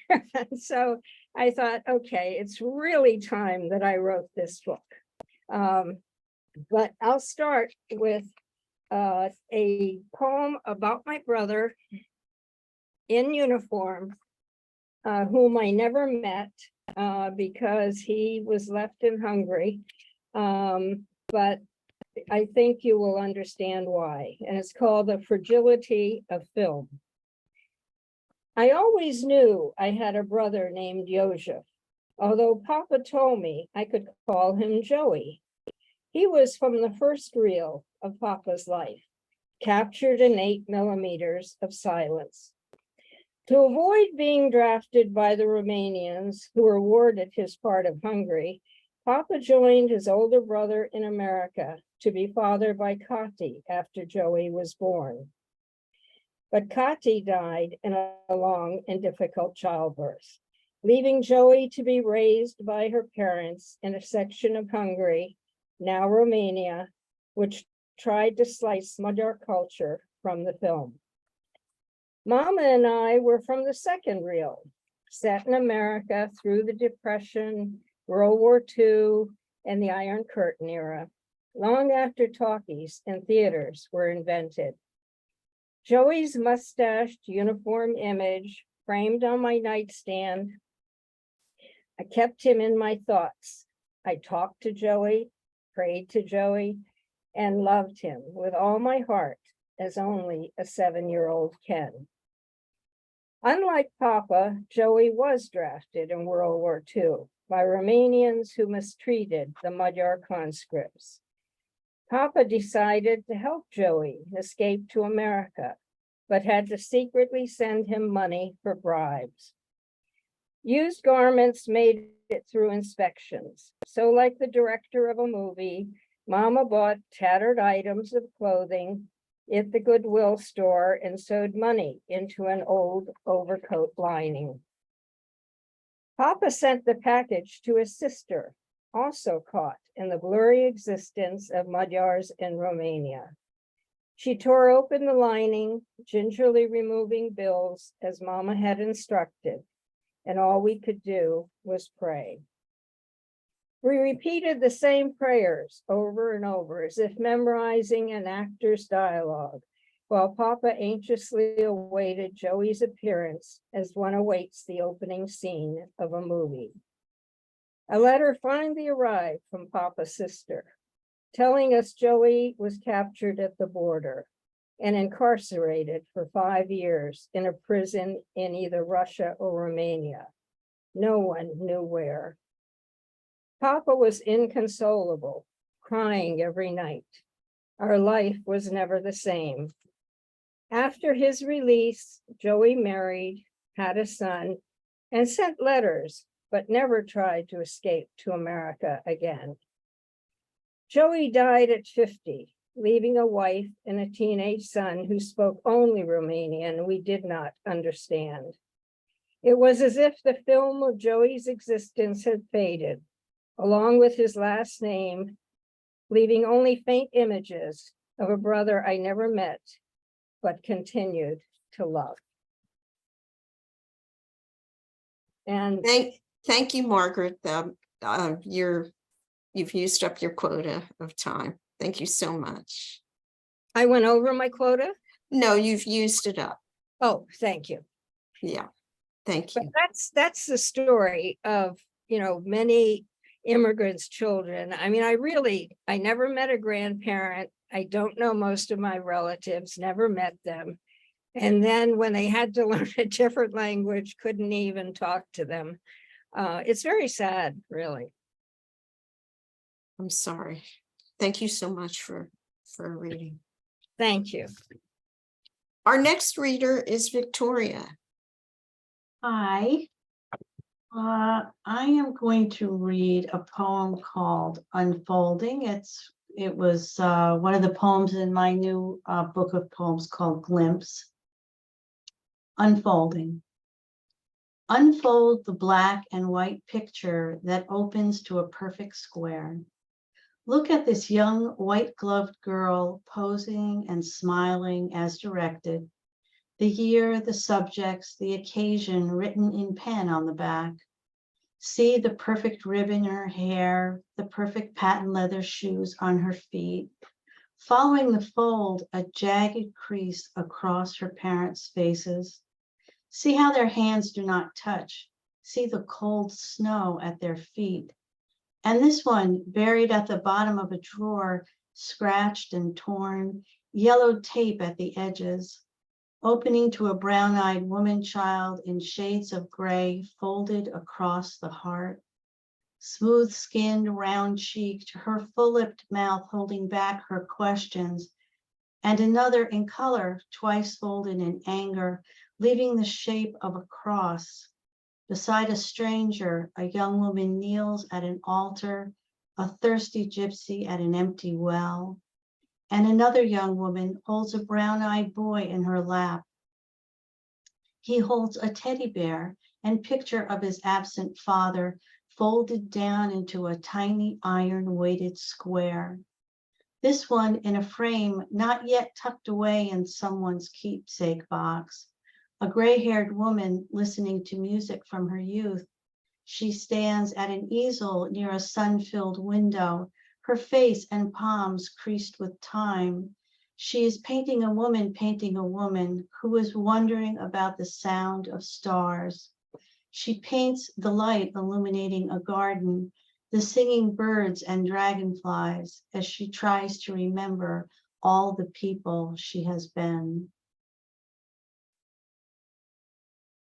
So I thought, okay, it's really time that I wrote this book. But I'll start with a poem about my brother in uniform, whom I never met because he was left in Hungary. But I think you will understand why. And it's called The Fragility of Film. I always knew I had a brother named Joseph, although Papa told me I could call him Joey. He was from the first reel of Papa's life, captured in 8mm of silence. To avoid being drafted by the Romanians who awarded his part of Hungary, Papa joined his older brother in America to be fathered by Kati after Joey was born. But Kati died in a long and difficult childbirth, leaving Joey to be raised by her parents in a section of Hungary, now Romania, which tried to slice Magyar culture from the film. Mama and I were from the second reel, set in America through the Depression, World War II, and the Iron Curtain era, long after talkies and theaters were invented. Joey's mustached uniform image framed on my nightstand. I kept him in my thoughts. I talked to Joey, prayed to Joey, and loved him with all my heart, as only a 7-year-old can. Unlike Papa, Joey was drafted in World War II by Romanians who mistreated the Magyar conscripts. Papa decided to help Joey escape to America, but had to secretly send him money for bribes. Used garments made it through inspections. So like the director of a movie, Mama bought tattered items of clothing at the Goodwill store and sewed money into an old overcoat lining. Papa sent the package to his sister, also caught in the blurry existence of Magyars in Romania. She tore open the lining, gingerly removing bills as Mama had instructed, and all we could do was pray. We repeated the same prayers over and over, as if memorizing an actor's dialogue, while Papa anxiously awaited Joey's appearance as one awaits the opening scene of a movie. A letter finally arrived from Papa's sister, telling us Joey was captured at the border and incarcerated for 5 years in a prison in either Russia or Romania. No one knew where. Papa was inconsolable, crying every night. Our life was never the same. After his release, Joey married, had a son, and sent letters, but never tried to escape to America again. Joey died at 50, leaving a wife and a teenage son who spoke only Romanian we did not understand. It was as if the film of Joey's existence had faded, along with his last name, leaving only faint images of a brother I never met, but continued to love. And Thank you, Margaret. You've used up your quota of time. Thank you so much. I went over my quota. No, you've used it up. Oh, thank you. Yeah, thank But you. that's the story of, many immigrants' children. I mean, I never met a grandparent. I don't know most of my relatives, never met them. And then when they had to learn a different language, couldn't even talk to them. It's very sad, really. I'm sorry. Thank you so much for reading. Thank you. Our next reader is Victoria. Hi. I am going to read a poem called Unfolding. It was one of the poems in my new book of poems called Glimpse. Unfolding. Unfold the black and white picture that opens to a perfect square. Look at this young white-gloved girl posing and smiling as directed. The year, the subjects, the occasion written in pen on the back. See the perfect ribbon in her hair, the perfect patent leather shoes on her feet. Following the fold, a jagged crease across her parents' faces. See how their hands do not touch. See the cold snow at their feet. And this one, buried at the bottom of a drawer, scratched and torn, yellowed tape at the edges, opening to a brown-eyed woman child in shades of gray folded across the heart. Smooth-skinned, round-cheeked, her full-lipped mouth holding back her questions, and another in color, twice folded in anger, leaving the shape of a cross. Beside a stranger, a young woman kneels at an altar, a thirsty gypsy at an empty well, and another young woman holds a brown-eyed boy in her lap. He holds a teddy bear and picture of his absent father folded down into a tiny iron-weighted square. This one in a frame not yet tucked away in someone's keepsake box. A gray-haired woman listening to music from her youth. She stands at an easel near a sun-filled window, her face and palms creased with time. She is painting a woman who is wondering about the sound of stars. She paints the light illuminating a garden, the singing birds and dragonflies as she tries to remember all the people she has been.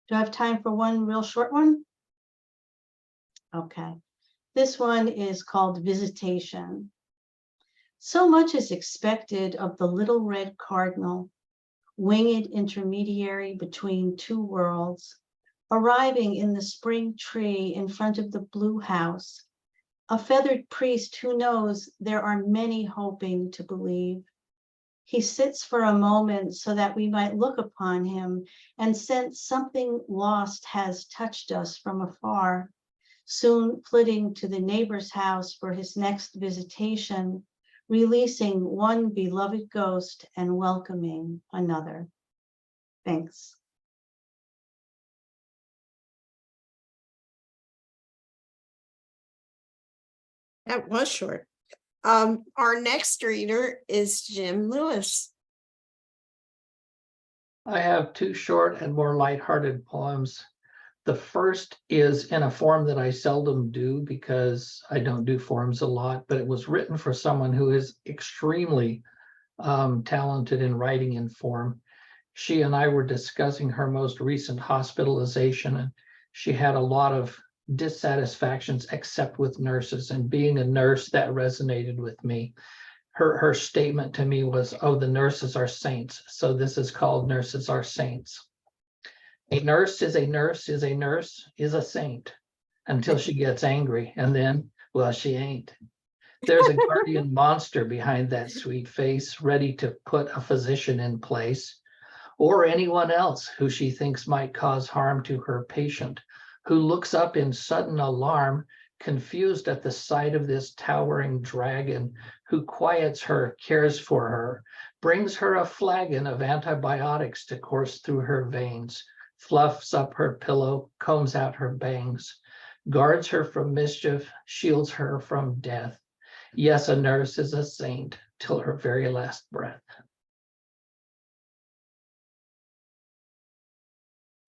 Do I have time for one real short one? Okay. This one is called Visitation. So much is expected of the little red cardinal, winged intermediary between two worlds, arriving in the spring tree in front of the blue house, a feathered priest who knows there are many hoping to believe. He sits for a moment so that we might look upon him and sense something lost has touched us from afar, soon flitting to the neighbor's house for his next visitation, releasing one beloved ghost and welcoming another. Thanks. That was short. Our next reader is Jim Lewis. I have two short and more lighthearted poems. The first is in a form that I seldom do because I don't do forms a lot, but it was written for someone who is extremely talented in writing in form. She and I were discussing her most recent hospitalization, and she had a lot of dissatisfactions except with nurses, and being a nurse, that resonated with me. Her statement to me was, oh, the nurses are saints, so this is called Nurses Are Saints. A nurse is a nurse is a nurse is a saint until she gets angry, and then, well, she ain't. There's a guardian monster behind that sweet face, ready to put a physician in place, or anyone else who she thinks might cause harm to her patient, who looks up in sudden alarm, confused at the sight of this towering dragon, who quiets her, cares for her, brings her a flagon of antibiotics to course through her veins, fluffs up her pillow, combs out her bangs, guards her from mischief, shields her from death. Yes, a nurse is a saint till her very last breath.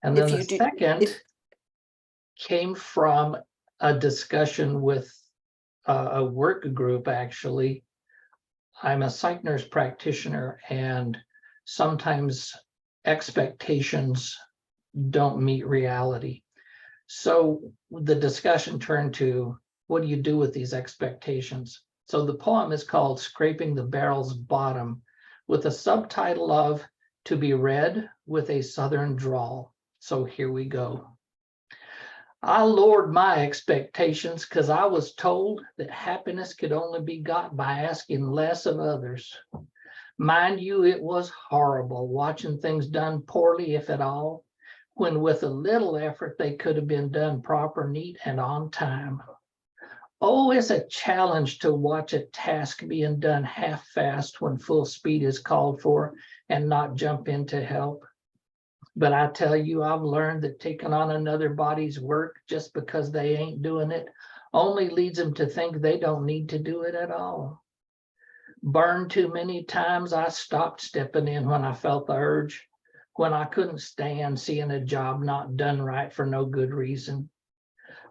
And then the second came from a discussion with a work group, actually. I'm a psych nurse practitioner, and sometimes expectations don't meet reality. So the discussion turned to, what do you do with these expectations? So the poem is called Scraping the Barrel's Bottom, with a subtitle of To Be Read with a Southern Drawl. So here we go. I lowered my expectations because I was told that happiness could only be got by asking less of others. Mind you, it was horrible watching things done poorly, if at all, when with a little effort they could have been done proper, neat, and on time. Oh, it's a challenge to watch a task being done half-fast when full speed is called for and not jump in to help. But I tell you, I've learned that taking on another body's work just because they ain't doing it only leads them to think they don't need to do it at all. Burned too many times, I stopped stepping in when I felt the urge, when I couldn't stand seeing a job not done right for no good reason.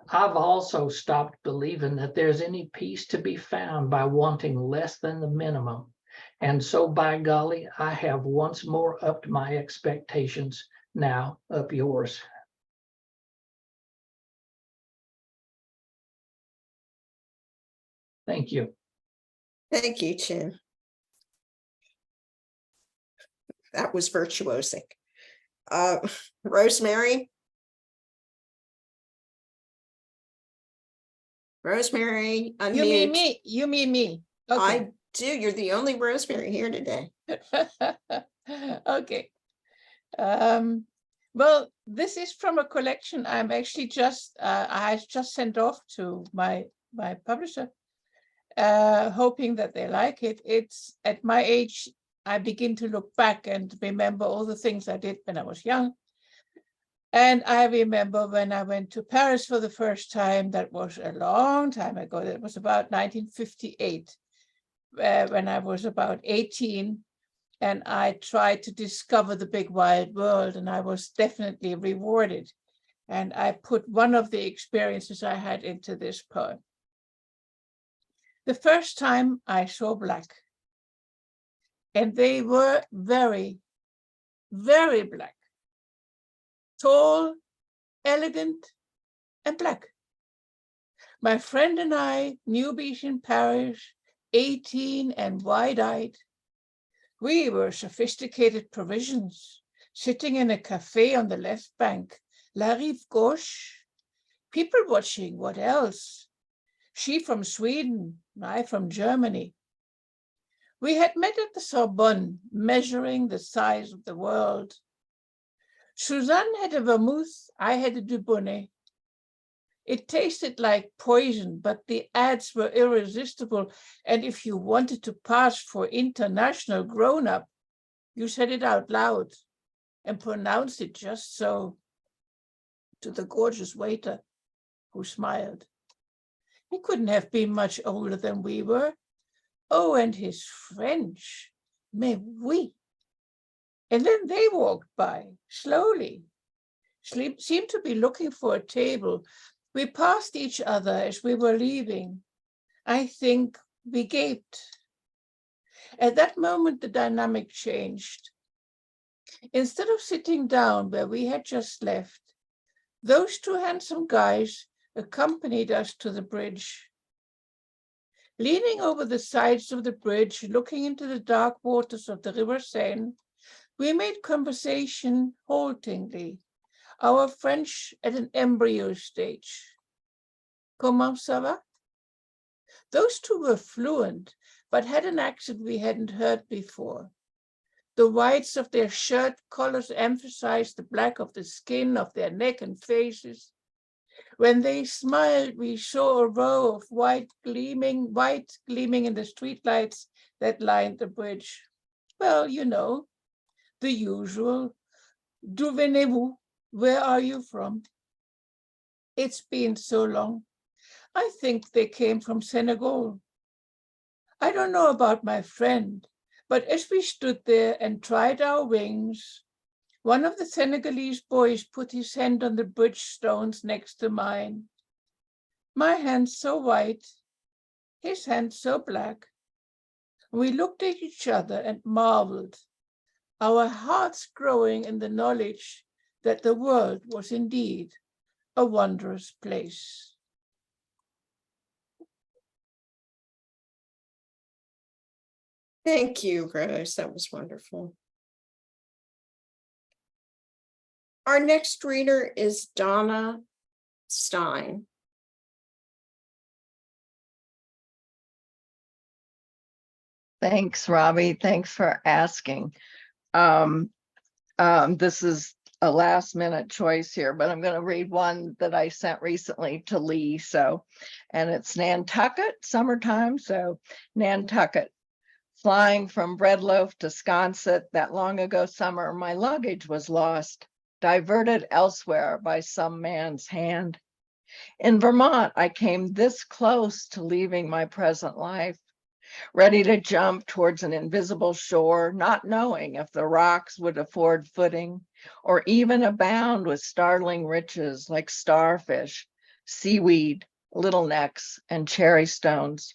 I've also stopped believing that there's any peace to be found by wanting less than the minimum. And so, by golly, I have once more upped my expectations. Now, up yours. Thank you. Thank you, Jim. That was virtuosic. Rosemary? Rosemary, You mean unmute. me? You mean me? Okay. I do. You're the only Rosemary here today. Okay. Well, this is from a collection I'm actually I just sent off to my publisher, hoping that they like it. It's at my age, I begin to look back and remember all the things I did when I was young. And I remember when I went to Paris for the first time, that was a long time ago. That was about 1958, when I was about 18. And I tried to discover the big wide world, and I was definitely rewarded. And I put one of the experiences I had into this poem. The first time I saw black, and they were very, very black. Tall, elegant, and black. My friend and I, newbies in Paris, 18 and wide-eyed, we were sophisticated Parisians, sitting in a cafe on the left bank, La Rive Gauche. People watching, what else? She from Sweden, I from Germany. We had met at the Sorbonne, measuring the size of the world. Suzanne had a vermouth, I had a Dubonnet. It tasted like poison, but the ads were irresistible. And if you wanted to pass for international grown-up, you said it out loud and pronounced it just so, to the gorgeous waiter who smiled. He couldn't have been much older than we were. Oh, and his French, mais oui. And then they walked by, slowly, seemed to be looking for a table. We passed each other as we were leaving. I think we gaped. At that moment, the dynamic changed. Instead of sitting down where we had just left, those two handsome guys accompanied us to the bridge. Leaning over the sides of the bridge, looking into the dark waters of the River Seine, we made conversation haltingly, our French at an embryo stage. Comment ça va? Those two were fluent, but had an accent we hadn't heard before. The whites of their shirt collars emphasized the black of the skin of their neck and faces. When they smiled, we saw a row of white gleaming in the streetlights that lined the bridge. Well, you know, the usual. D'où venez-vous? Where are you from? It's been so long. I think they came from Senegal. I don't know about my friend, but as we stood there and tried our wings, one of the Senegalese boys put his hand on the bridge stones next to mine. My hand so white, his hand so black. We looked at each other and marveled, our hearts growing in the knowledge that the world was indeed a wondrous place. Thank you, Rose. That was wonderful. Our next reader is Donna Stein. Thanks, Robbie. Thanks for asking. This is a last minute choice here, but I'm going to read one that I sent recently to Lee. And it's Nantucket, summertime. So Nantucket, flying from Breadloaf to Sconset that long ago summer, my luggage was lost, diverted elsewhere by some man's hand. In Vermont, I came this close to leaving my present life, ready to jump towards an invisible shore, not knowing if the rocks would afford footing or even abound with startling riches like starfish, seaweed, little necks, and cherry stones.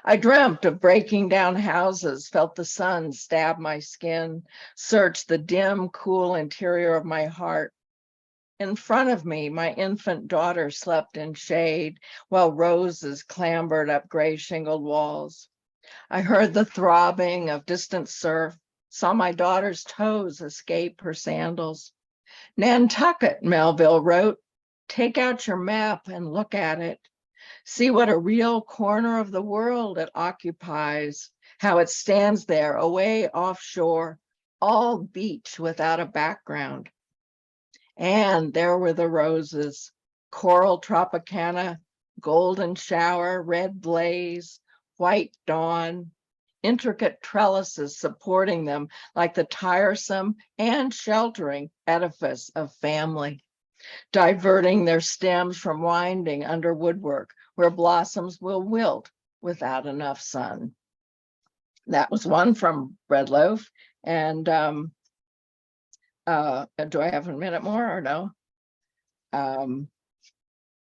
I dreamt of breaking down houses, felt the sun stab my skin, searched the dim, cool interior of my heart. In front of me, my infant daughter slept in shade while roses clambered up gray shingled walls. I heard the throbbing of distant surf, saw my daughter's toes escape her sandals. Nantucket, Melville wrote, take out your map and look at it. See what a real corner of the world it occupies, how it stands there away offshore, all beach without a background. And there were the roses, coral tropicana, golden shower, red blaze, white dawn, intricate trellises supporting them like the tiresome and sheltering edifice of family, diverting their stems from winding under woodwork where blossoms will wilt without enough sun. That was one from Bread Loaf. And do I have a minute more or no?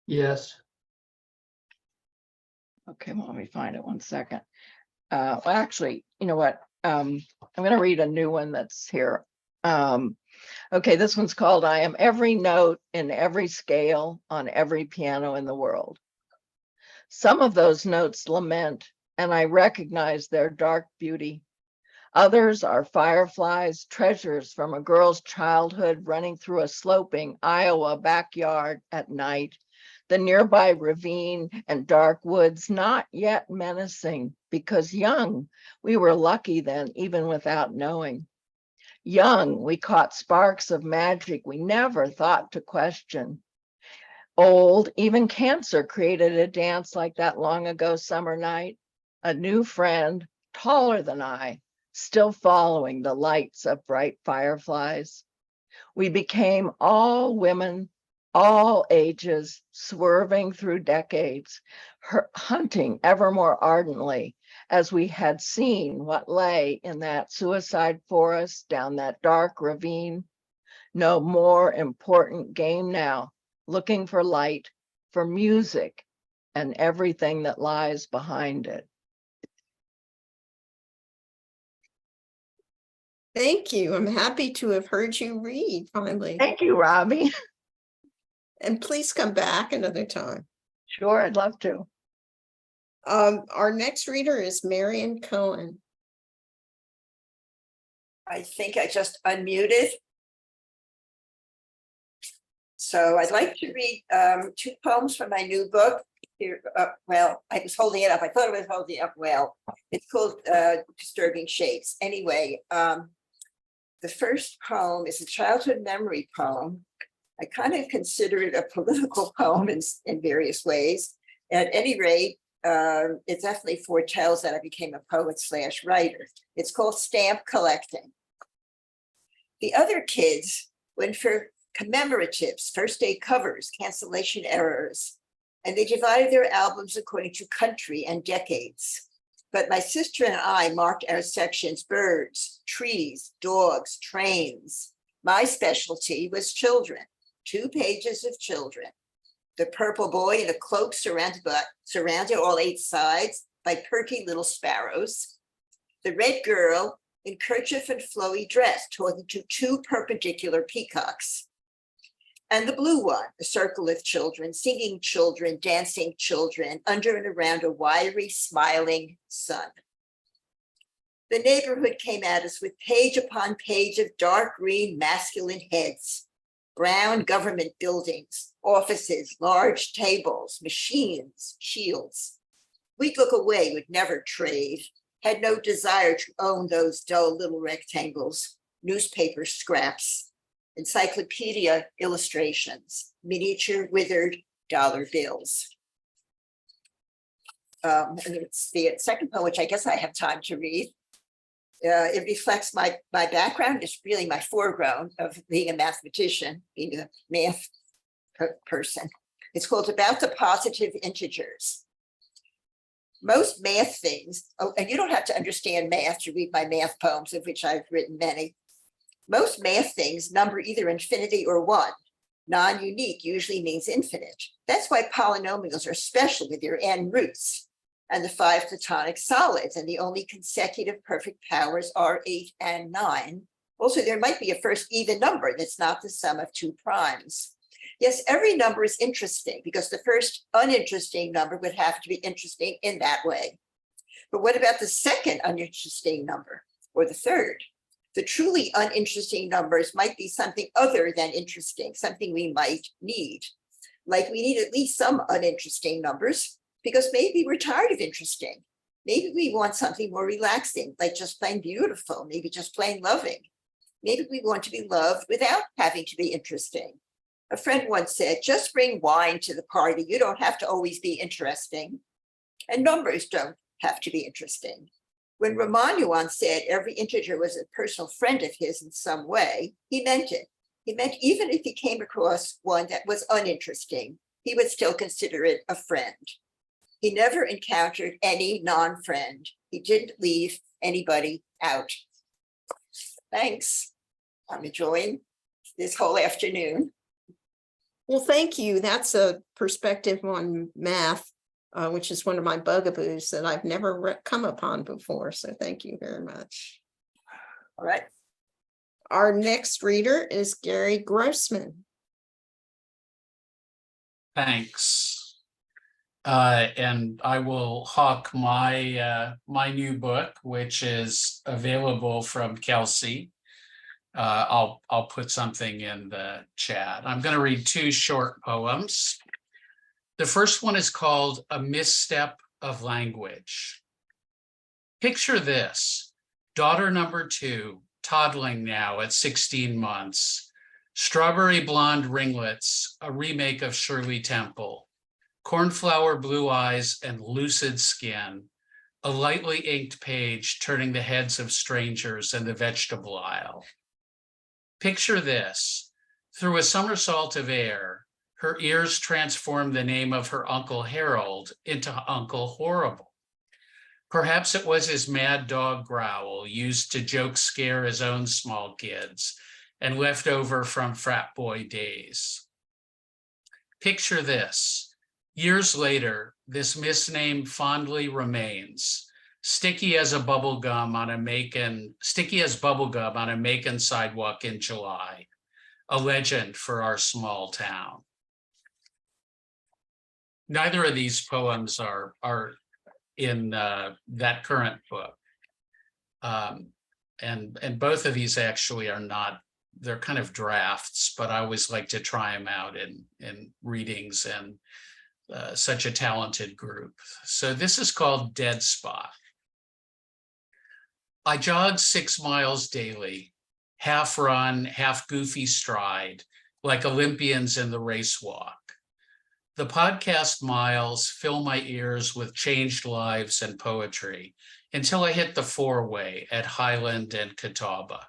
Yes. Okay, well, let me find it 1 second. Well, actually, you know what? I'm going to read a new one that's here. Okay, this one's called I Am Every Note in Every Scale on Every Piano in the World. Some of those notes lament, and I recognize their dark beauty. Others are fireflies, treasures from a girl's childhood running through a sloping Iowa backyard at night, the nearby ravine and dark woods not yet menacing, because young, we were lucky then, even without knowing. Young, we caught sparks of magic we never thought to question. Old, even cancer created a dance like that long ago summer night. A new friend, taller than I, still following the lights of bright fireflies. We became all women, all ages, swerving through decades, hunting ever more ardently as we had seen what lay in that suicide forest down that dark ravine. No more important game now, looking for light, for music, and everything that lies behind it. Thank you. I'm happy to have heard you read finally. Thank you, Robbie. And please come back another time. Sure, I'd love to. Our next reader is Marion Cohen. I think I just unmuted. So I'd like to read 2 poems from my new book. Here, well, I was holding it up. I thought I was holding it up well. It's called Disturbing Shapes. Anyway, the first poem is a childhood memory poem. I kind of consider it a political poem in various ways. At any rate, it definitely foretells that I became a poet/writer. It's called Stamp Collecting. The other kids went for commemoratives, first day covers, cancellation errors, and they divided their albums according to country and decades. But my sister and I marked our sections birds, trees, dogs, trains. My specialty was children, 2 pages of children. The purple boy in a cloak surrounded all 8 sides by perky little sparrows. The red girl in kerchief and flowy dress talking to 2 perpendicular peacocks. And the blue one, a circle of children, singing children, dancing children, under and around a wiry, smiling sun. The neighborhood came at us with page upon page of dark green masculine heads, brown government buildings, offices, large tables, machines, shields. We'd look away, would never trade, had no desire to own those dull little rectangles, newspaper scraps, encyclopedia illustrations, miniature withered dollar bills. And it's the second poem, which I guess I have time to read. It reflects my background. It's really my foreground of being a mathematician, being a math person. It's called About the Positive Integers. Most math things, and you don't have to understand math to read my math poems, of which I've written many. Most math things number either infinity or 1. Non-unique usually means infinite. That's why polynomials are special with their n roots, and the 5 platonic solids, and the only consecutive perfect powers are 8 and 9. Also, there might be a first even number that's not the sum of 2 primes. Yes, every number is interesting because the first uninteresting number would have to be interesting in that way. But what about the second uninteresting number or the third? The truly uninteresting numbers might be something other than interesting, something we might need. Like we need at least some uninteresting numbers, because maybe we're tired of interesting. Maybe we want something more relaxing, like just plain beautiful, maybe just plain loving. Maybe we want to be loved without having to be interesting. A friend once said, just bring wine to the party. You don't have to always be interesting. And numbers don't have to be interesting. When Ramanujan said every integer was a personal friend of his in some way, he meant it. He meant even if he came across one that was uninteresting, he would still consider it a friend. He never encountered any non-friend. He didn't leave anybody out. Thanks. I'm enjoying this whole afternoon. Well, thank you. That's a perspective on math, which is one of my bugaboos that I've never come upon before. So thank you very much. All right. Our next reader is Gary Grossman. Thanks. And I will hawk my my new book, which is available from Kelsey. I'll put something in the chat. I'm going to read two short poems. The first one is called A Misstep of Language. Picture this: daughter number 2, toddling now at 16 months, strawberry blonde ringlets, a remake of Shirley Temple, cornflower blue eyes and lucid skin, a lightly inked page turning the heads of strangers in the vegetable aisle. Picture this: through a somersault of air, her ears transform the name of her Uncle Harold into Uncle Horrible. Perhaps it was his mad dog growl used to joke scare his own small kids and left over from frat boy days. Picture this: years later, this misname fondly remains, sticky as bubblegum on a Macon sidewalk in July, a legend for our small town. Neither of these poems are in that current book. And both of these actually are not, they're kind of drafts, but I always like to try them out in readings and such a talented group. So this is called Dead Spot. I jog 6 miles daily, half run, half goofy stride, like Olympians in the race walk. The podcast miles fill my ears with changed lives and poetry until I hit the 4-way at Highland and Catawba,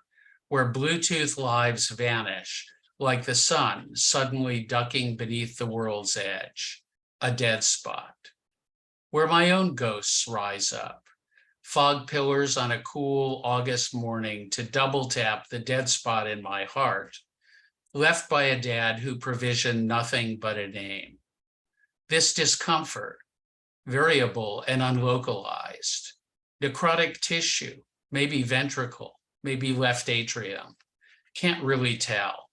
where Bluetooth lives vanish like the sun suddenly ducking beneath the world's edge, a dead spot, where my own ghosts rise up, fog pillars on a cool August morning to double tap the dead spot in my heart, left by a dad who provisioned nothing but a name. This discomfort, variable and unlocalized, necrotic tissue, maybe ventricle, maybe left atrium, can't really tell.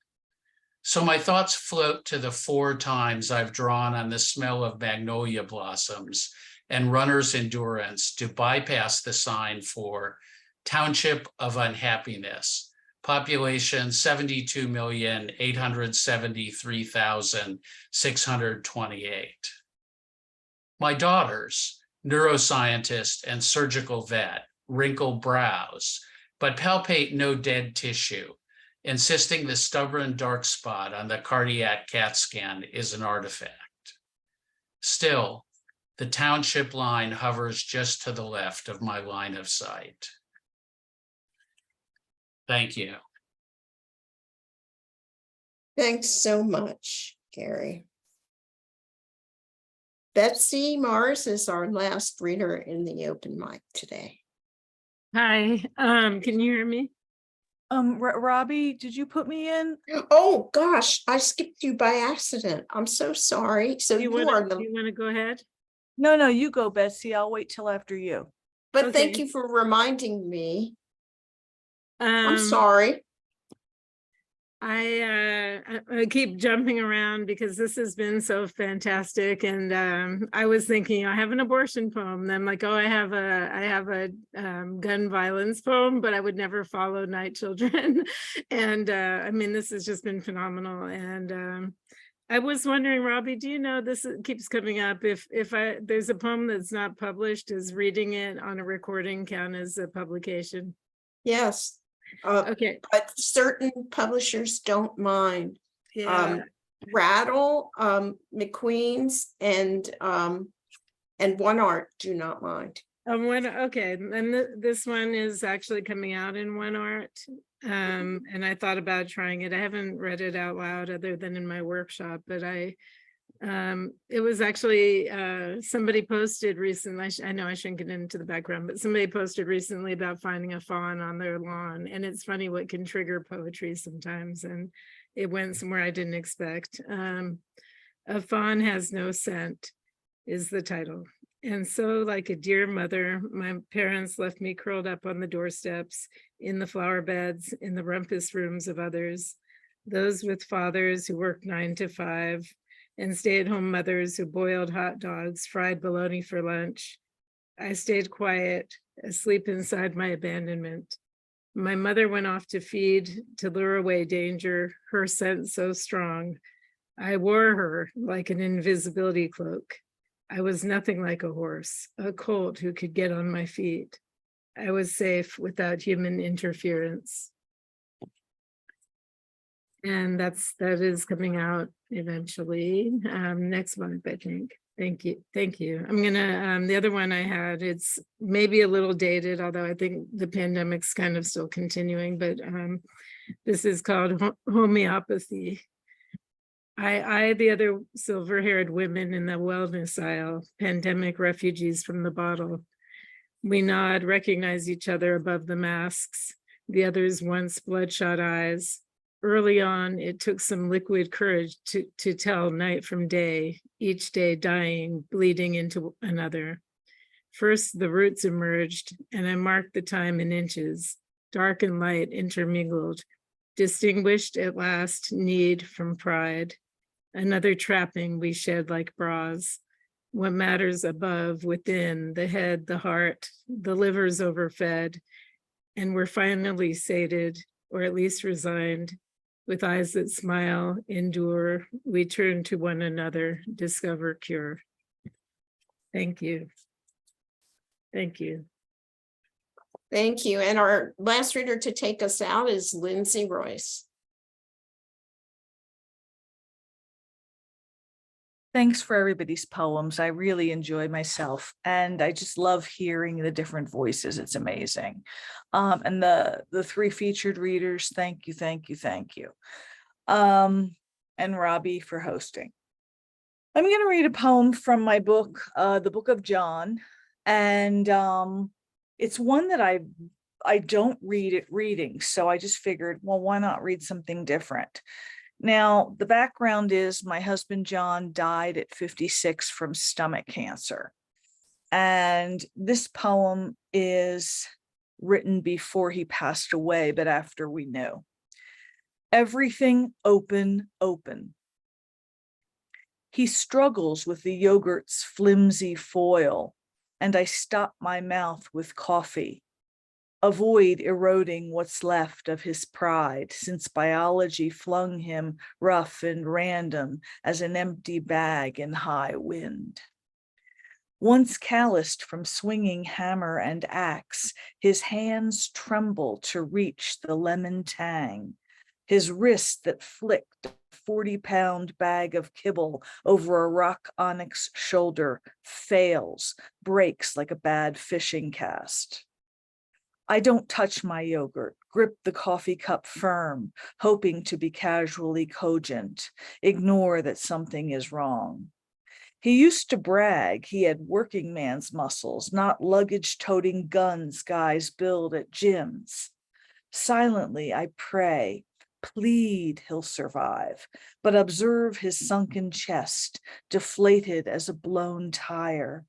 So my thoughts float to the 4 times I've drawn on the smell of magnolia blossoms and runner's endurance to bypass the sign for Township of Unhappiness, population 72,873,628. My daughters, neuroscientist and surgical vet, wrinkle brows, but palpate no dead tissue, insisting the stubborn dark spot on the cardiac CAT scan is an artifact. Still, the township line hovers just to the left of my line of sight. Thank you. Thanks so much, Gary. Betsy Mars is our last reader in the open mic today. Hi, can you hear me? Robbie, did you put me in? Oh gosh, I skipped you by accident. I'm so sorry. So Do you want to go ahead? No, you go, Betsy. I'll wait till after you. But thank Okay. you for reminding me. I'm Um, sorry. I keep jumping around because this has been so fantastic, and I was thinking I have an abortion poem. And I'm like, oh, I have a gun violence poem, but I would never follow night children. And I mean, this has just been phenomenal, and I was wondering, Robbie, do you know, keeps coming up, if there's a poem that's not published, is reading it on a recording count as a publication? Yes. Okay, But certain publishers don't mind. yeah. Rattle, McQueen's and One Art do not mind. Okay, and this one is actually coming out in One Art. And I thought about trying it. I haven't read it out loud other than in my workshop, but it was actually, somebody posted recently, I know I shouldn't get into the background, but somebody posted recently about finding a fawn on their lawn. And it's funny what can trigger poetry sometimes. And it went somewhere I didn't expect. A fawn has no scent is the title. And so, like a dear mother, my parents left me curled up on the doorsteps, in the flower beds, in the rumpus rooms of others, those with fathers who worked 9 to 5, and stay-at-home mothers who boiled hot dogs, fried bologna for lunch. I stayed quiet, asleep inside my abandonment. My mother went off to feed, to lure away danger, her scent so strong. I wore her like an invisibility cloak. I was nothing like a horse, a colt who could get on my feet. I was safe without human interference. And that is coming out eventually next month, I think. Thank you. I'm gonna, the other one I had, it's maybe a little dated, although I think the pandemic's kind of still continuing, but this is called Homeopathy. I, the other silver-haired women in the wellness aisle, pandemic refugees from the bottle. We nod, recognize each other above the masks, the other's once bloodshot eyes. Early on, it took some liquid courage to tell night from day, each day dying, bleeding into another. First, the roots emerged, and I marked the time in inches, dark and light intermingled, distinguished at last need from pride. Another trapping we shed like bras. What matters above, within, the head, the heart, the liver's overfed, and we're finally sated, or at least resigned. With eyes that smile, endure, we turn to one another, discover cure. Thank you. Thank you. Thank you. And our last reader to take us out is Lindsey Royce. Thanks for everybody's poems. I really enjoy myself, and I just love hearing the different voices. It's amazing. And the 3 featured readers, thank you. And Robbie for hosting. I'm going to read a poem from my book, The Book of John, and it's one that I don't read at reading, so I just figured, well, why not read something different? Now, the background is my husband, John, died at 56 from stomach cancer. And this poem is written before he passed away, but after we knew. Everything open. He struggles with the yogurt's flimsy foil, and I stop my mouth with coffee. Avoid eroding what's left of his pride, since biology flung him rough and random as an empty bag in high wind. Once calloused from swinging hammer and axe, his hands tremble to reach the lemon tang. His wrist that flicked a 40-pound bag of kibble over a rock onyx shoulder fails, breaks like a bad fishing cast. I don't touch my yogurt, grip the coffee cup firm, hoping to be casually cogent, ignore that something is wrong. He used to brag he had working man's muscles, not luggage-toting guns guys build at gyms. Silently, I pray, plead he'll survive, but observe his sunken chest, deflated as a blown tire.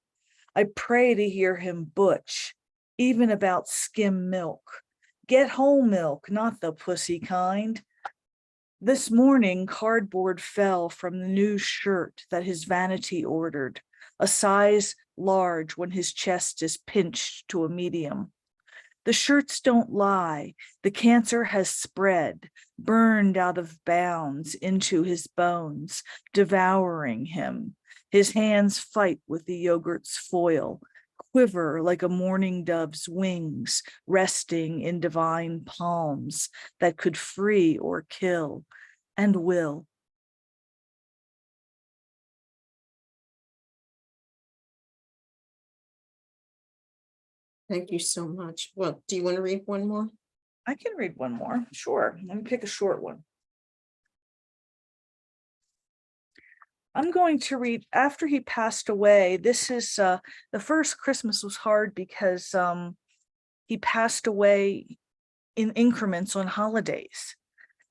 I pray to hear him butch, even about skim milk. Get whole milk, not the pussy kind. This morning, cardboard fell from the new shirt that his vanity ordered, a size large when his chest is pinched to a medium. The shirts don't lie. The cancer has spread, burned out of bounds into his bones, devouring him. His hands fight with the yogurt's foil, quiver like a mourning dove's wings, resting in divine palms that could free or kill, and will. Thank you so much. Well, do you want to read one more? I can read one more. Sure. Let me pick a short one. I'm going to read after he passed away. This is the first Christmas was hard because he passed away in increments on holidays.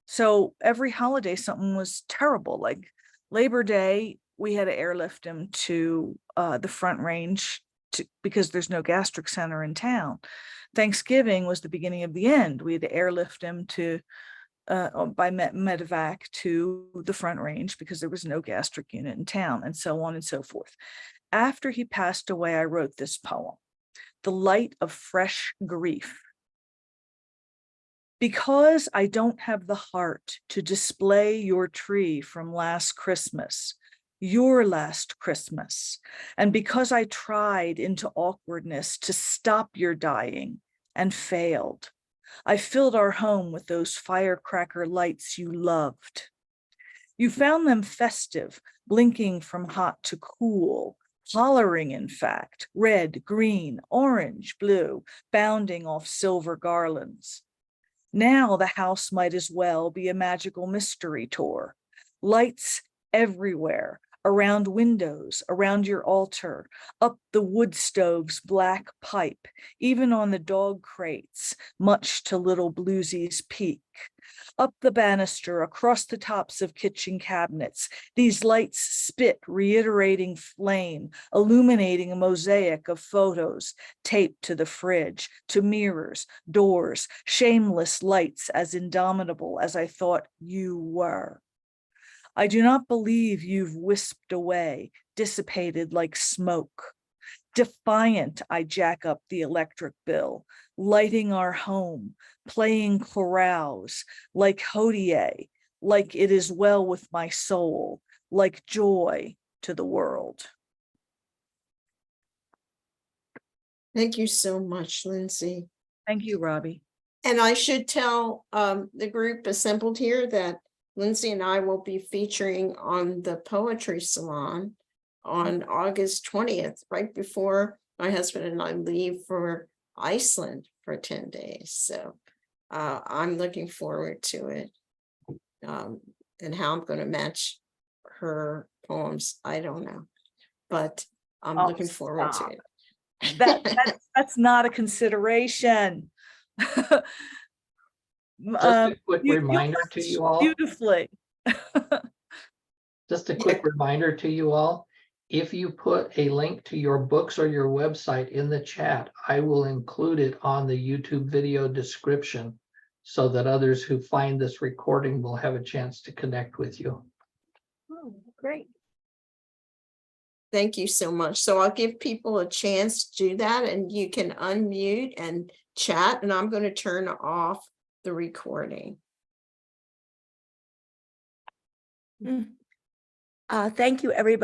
So every holiday something was terrible. Like Labor Day, we had to airlift him to the Front Range because there's no gastric center in town. Thanksgiving was the beginning of the end. We had to airlift him to by medevac to the Front Range because there was no gastric unit in town, and so on and so forth. After he passed away, I wrote this poem, The Light of Fresh Grief. Because I don't have the heart to display your tree from last Christmas, your last Christmas, and because I tried into awkwardness to stop your dying and failed, I filled our home with those firecracker lights you loved. You found them festive, blinking from hot to cool, hollering, in fact, red, green, orange, blue, bounding off silver garlands. Now the house might as well be a magical mystery tour. Lights everywhere, around windows, around your altar, up the wood stove's black pipe, even on the dog crates, much to little Bluesy's pique. Up the banister, across the tops of kitchen cabinets, these lights spit reiterating flame, illuminating a mosaic of photos taped to the fridge, to mirrors, doors, shameless lights as indomitable as I thought you were. I do not believe you've wisped away, dissipated like smoke. Defiant, I jack up the electric bill, lighting our home, playing chorales, like Hodie, like it is well with my soul, like joy to the world. Thank you so much, Lindsey. Thank you, Robbie. And I should tell the group assembled here that Lindsey and I will be featuring on the Poetry Salon on August 20th, right before my husband and I leave for Iceland for 10 days. So I'm looking forward to it. And how I'm going to match her poems, I don't know, but I'm looking forward to it. That's not a consideration. Just a quick reminder to you all. Beautifully. Just a quick reminder to you all. If you put a link to your books or your website in the chat, I will include it on the YouTube video description so that others who find this recording will have a chance to connect with you. Oh, great. Thank you so much. So I'll give people a chance to do that, and you can unmute and chat, and I'm going to turn off the recording. Thank you, everybody.